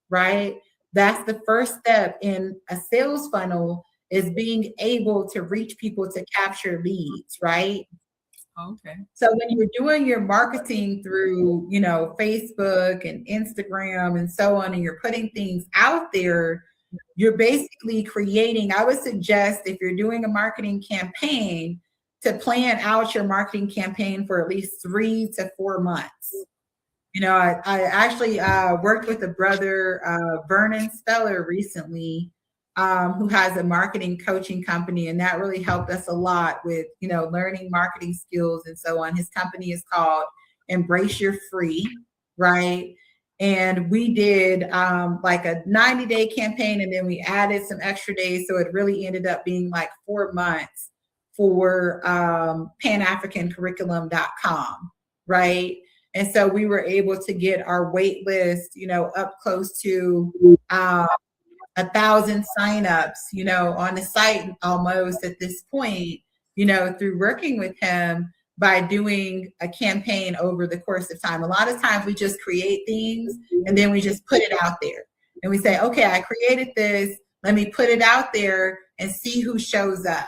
right? That's the first step in a sales funnel, is being able to reach people to capture leads, right? Okay. So when you're doing your marketing through, Facebook and Instagram and so on, and you're putting things out there, you're basically creating, I would suggest, if you're doing a marketing campaign, to plan out your marketing campaign for at least 3 to 4 months. I actually worked with a brother, Vernon Speller, recently, who has a marketing coaching company, and that really helped us a lot with, learning marketing skills and so on. His company is called Embrace Your Free, right? And we did like a 90-day campaign, and then we added some extra days, so it really ended up being like 4 months for panafricancurriculum.com, right? And so we were able to get our wait list, up close to 1,000 signups, on the site almost at this point, through working with him by doing a campaign over the course of time. A lot of times we just create things and then we just put it out there. And we say, okay, I created this. Let me put it out there and see who shows up,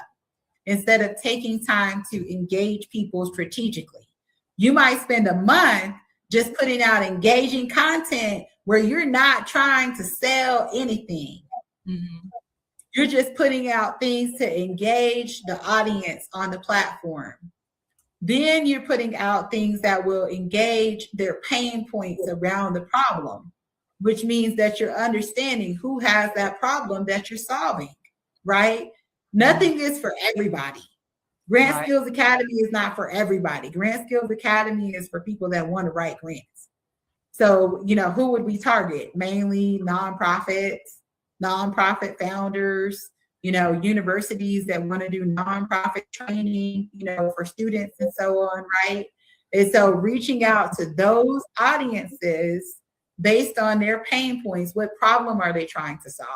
instead of taking time to engage people strategically. You might spend a month just putting out engaging content where you're not trying to sell anything. Mm-hmm. You're just putting out things to engage the audience on the platform. Then you're putting out things that will engage their pain points around the problem, which means that you're understanding who has that problem that you're solving, right? Nothing is for everybody. Grant Skills Academy is not for everybody. Grant Skills Academy is for people that want to write grants. So, who would we target? Mainly nonprofit founders, universities that want to do nonprofit training, for students and so on, right? And so reaching out to those audiences based on their pain points, what problem are they trying to solve?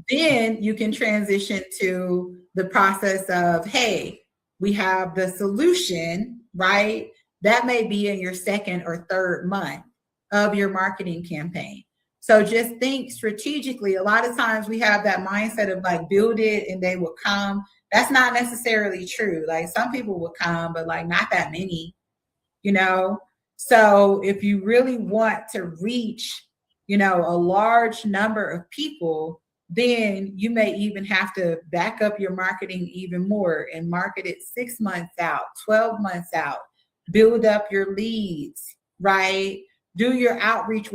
Then you can transition to the process of, hey, we have the solution, right? That may be in your second or third month of your marketing campaign. So just think strategically. A lot of times we have that mindset of like, build it and they will come. That's not necessarily true. Like, some people will come, but like not that many, So if you really want to reach, a large number of people, then you may even have to back up your marketing even more and market it 6 months out, 12 months out, build up your leads, right? Do your outreach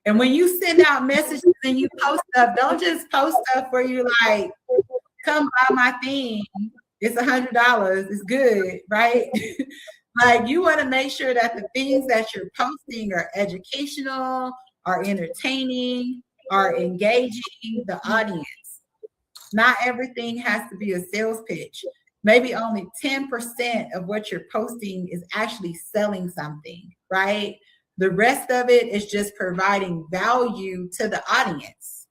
and when you send out messages and you post stuff, don't just post stuff where you like, come buy my thing. It's $100. It's good, right? Like, you want to make sure that the things that you're posting are educational, are entertaining, are engaging the audience. Not everything has to be a sales pitch. Maybe only 10% of what you're posting is actually selling something, right? The rest of it is just providing value to the audience.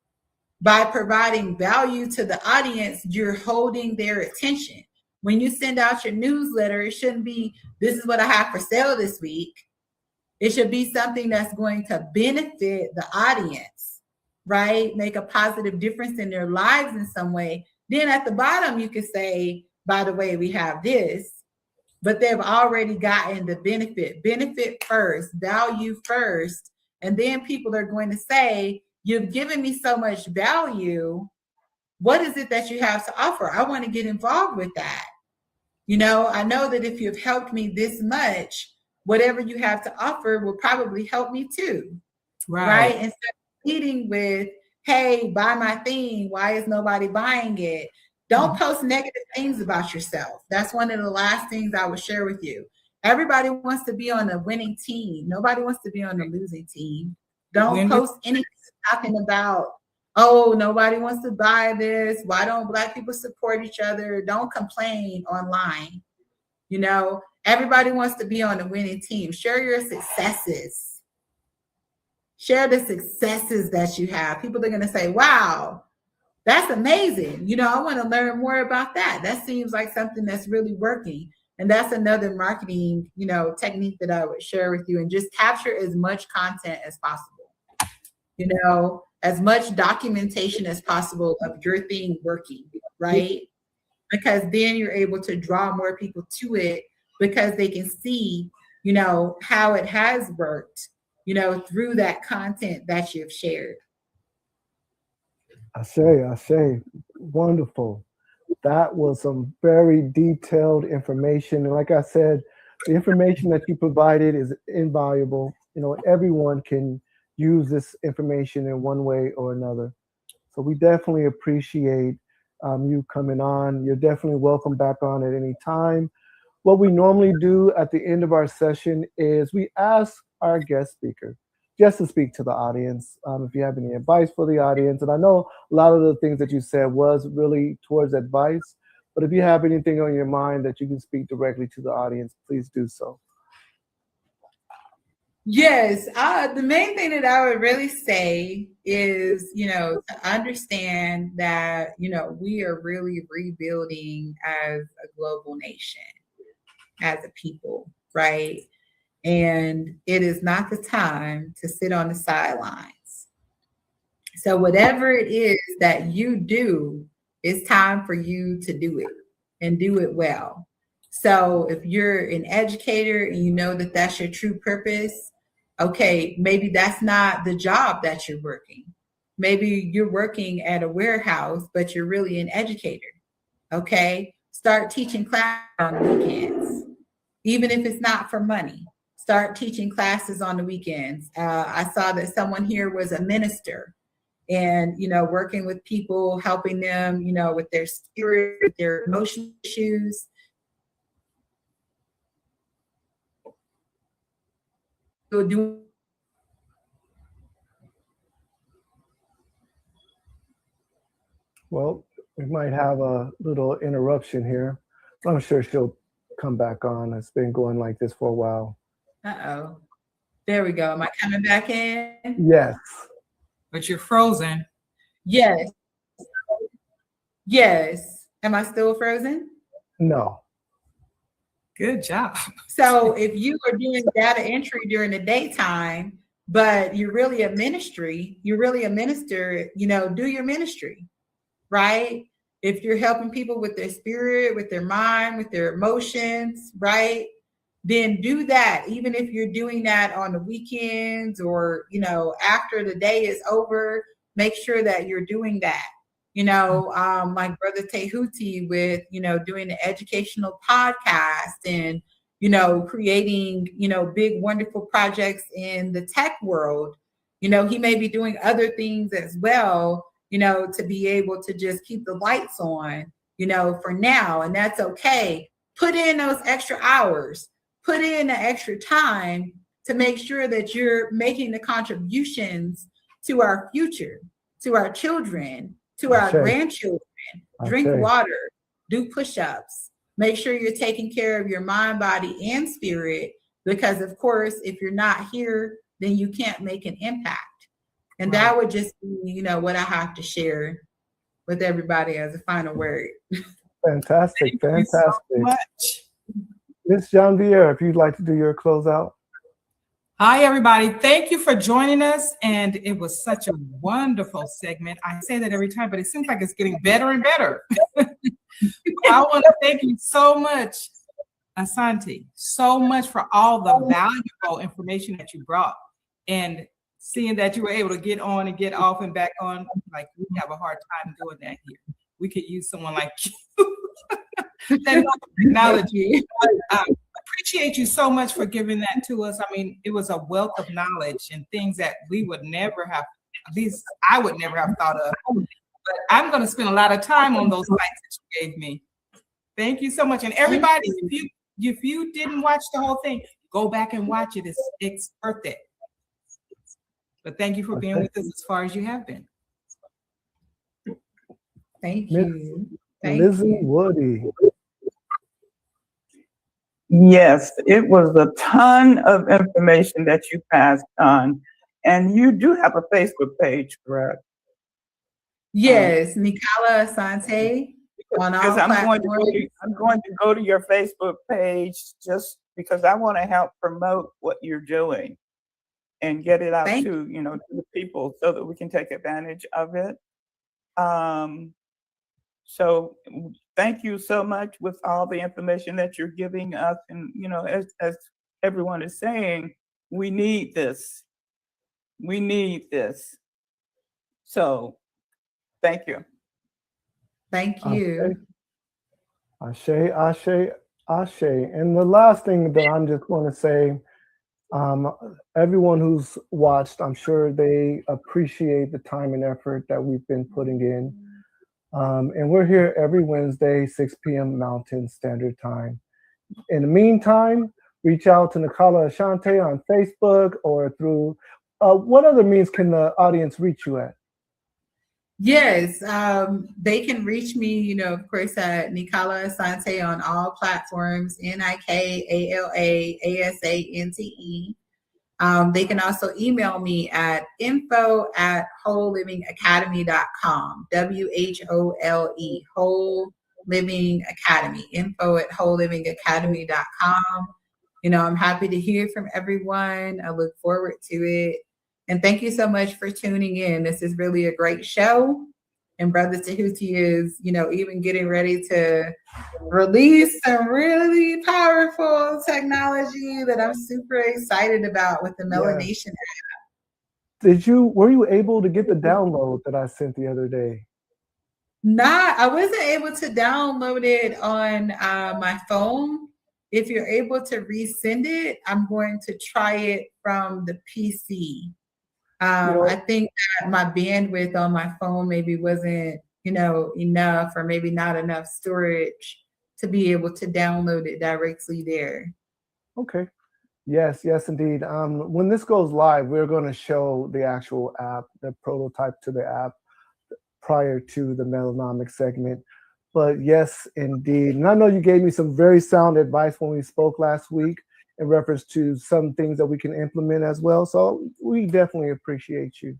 By providing value to the audience, you're holding their attention. When you send out your newsletter, it shouldn't be, this is what I have for sale this week. It should be something that's going to benefit the audience, right? Make a positive difference in their lives in some way. Then at the bottom, you could say, by the way, we have this, but they've already gotten the benefit first, value first. And then people are going to say, you've given me so much value. What is it that you have to offer? I want to get involved with that. I know that if you've helped me this much, whatever you have to offer will probably help me too. Right? Instead of leading with, hey, buy my thing. Why is nobody buying it? Don't post negative things about yourself. That's one of the last things I would share with you. Everybody wants to be on a winning team. Nobody wants to be on a losing team. Don't post anything talking about, oh, nobody wants to buy this. Why don't Black people support each other? Don't complain online. Everybody wants to be on a winning team. Share your successes. Share the successes that you have. People are going to say, wow, that's amazing. I want to learn more about that. That seems like something that's really working. And that's another marketing, technique that I would share with you, and just capture as much content as possible. as much documentation as possible of your thing working, right? Because then you're able to draw more people to it because they can see, how it has worked, through that content that you've shared. I say, wonderful. That was some very detailed information. And like I said, the information that you provided is invaluable. Everyone can use this information in one way or another. So we definitely appreciate you coming on. You're definitely welcome back on at any time. What we normally do at the end of our session is we ask our guest speaker just to speak to the audience. If you have any advice for the audience, and I know a lot of the things that you said was really towards advice, but if you have anything on your mind that you can speak directly to the audience, please do so. Yes, the main thing that I would really say is, to understand that, we are really rebuilding as a global nation, as a people, right? And it is not the time to sit on the sidelines. So whatever it is that you do, it's time for you to do it and do it well. So if you're an educator and you know that that's your true purpose, okay, maybe that's not the job that you're working. Maybe you're working at a warehouse, but you're really an educator. Okay, start teaching class on the weekends, even if it's not for money. Start teaching classes on the weekends. I saw that someone here was a minister and, working with people, helping them, with their spirit, with their emotional issues. Well, we might have a little interruption here. I'm sure she'll come back on. It's been going like this for a while. Uh-oh. There we go. Am I coming back in? Yes. But you're frozen. Yes. Yes. Am I still frozen? No. Good job. So if you are doing data entry during the daytime, but you're really a minister, do your ministry, right? If you're helping people with their spirit, with their mind, with their emotions, right? Then do that. Even if you're doing that on the weekends or, after the day is over, make sure that you're doing that. Like Brother Tehuti with, doing the educational podcast and, creating, big, wonderful projects in the tech world. He may be doing other things as well, to be able to just keep the lights on, for now. And that's okay. Put in those extra hours, put in the extra time to make sure that you're making the contributions to our future, to our children, to our grandchildren. Drink water, do push-ups, make sure you're taking care of your mind, body, and spirit, because of course, if you're not here, then you can't make an impact. And that would just be, what I have to share with everybody as a final word. Fantastic. Thank you so much. Ms. Janvier, if you'd like to do your closeout. Hi, everybody. Thank you for joining us. And it was such a wonderful segment. I say that every time, but it seems like it's getting better and better. I want to thank you so much, Ashante, so much for all the valuable information that you brought. And seeing that you were able to get on and get off and back on, like we have a hard time doing that here. We could use someone like you. That technology. Appreciate you so much for giving that to us. I mean, it was a wealth of knowledge and things that we would never have, at least I would never have thought of. But I'm going to spend a lot of time on those sites that you gave me. Thank you so much. And everybody, if you didn't watch the whole thing, go back and watch it. It's worth it. But thank you for being with us as far as you have been. Thank you. Lizzie Woody. Yes, it was a ton of information that you passed on. And you do have a Facebook page, correct? Yes, Nikala Ashante on all platforms. I'm going to go to your Facebook page just because I want to help promote what you're doing. and get it out Thank to, to the people so that we can take advantage of it. So thank you so much with all the information that you're giving us. And, as everyone is saying, we need this. We need this. So thank you. Thank you. Ashe, Ashe, Ashe. And the last thing that I'm just going to say, everyone who's watched, I'm sure they appreciate the time and effort that we've been putting in. And we're here every Wednesday, 6 p.m. Mountain Standard Time. In the meantime, reach out to Nikala Ashante on Facebook or through, what other means can the audience reach you at? Yes, they can reach me, of course, at Nikala Asante on all platforms, NIKALAASANTE. They can also email me at info@wholelivingacademy.com, WHOLE, Whole Living Academy, info@wholelivingacademy.com. I'm happy to hear from everyone. I look forward to it. And thank you so much for tuning in. This is really a great show. And Brother Tahuti is, even getting ready to release some really powerful technology that I'm super excited about with the MelaNation App. Were you able to get the download that I sent the other day? I wasn't able to download it on my phone. If you're able to resend it, I'm going to try it from the PC. I think that my bandwidth on my phone maybe wasn't, enough, or maybe not enough storage to be able to download it directly there. Okay. Yes, indeed. When this goes live, we're going to show the actual app, the prototype to the app prior to the MelaNomics segment. But yes, indeed. And I know you gave me some very sound advice when we spoke last week in reference to some things that we can implement as well. So we definitely appreciate you.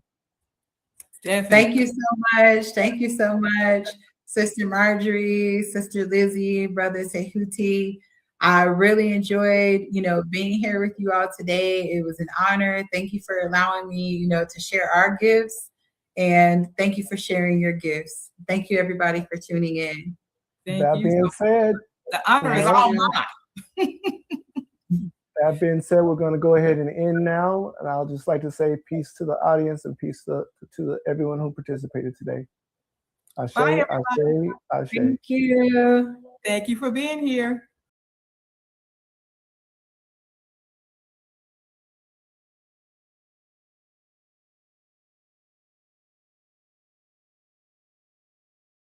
Definitely. Thank you so much. Thank you so much, Sister Marjorie, Sister Lizzie, Brother Tehuti. I really enjoyed, being here with you all today. It was an honor. Thank you for allowing me, to share our gifts. And thank you for sharing your gifts. Thank you, everybody, for tuning in. That being said, the honor is all mine. That being said, we're going to go ahead and end now. And I'll just like to say peace to the audience and peace to everyone who participated today. Ashe, Bye, Ashe, Ashe. Thank you. Thank you for being here.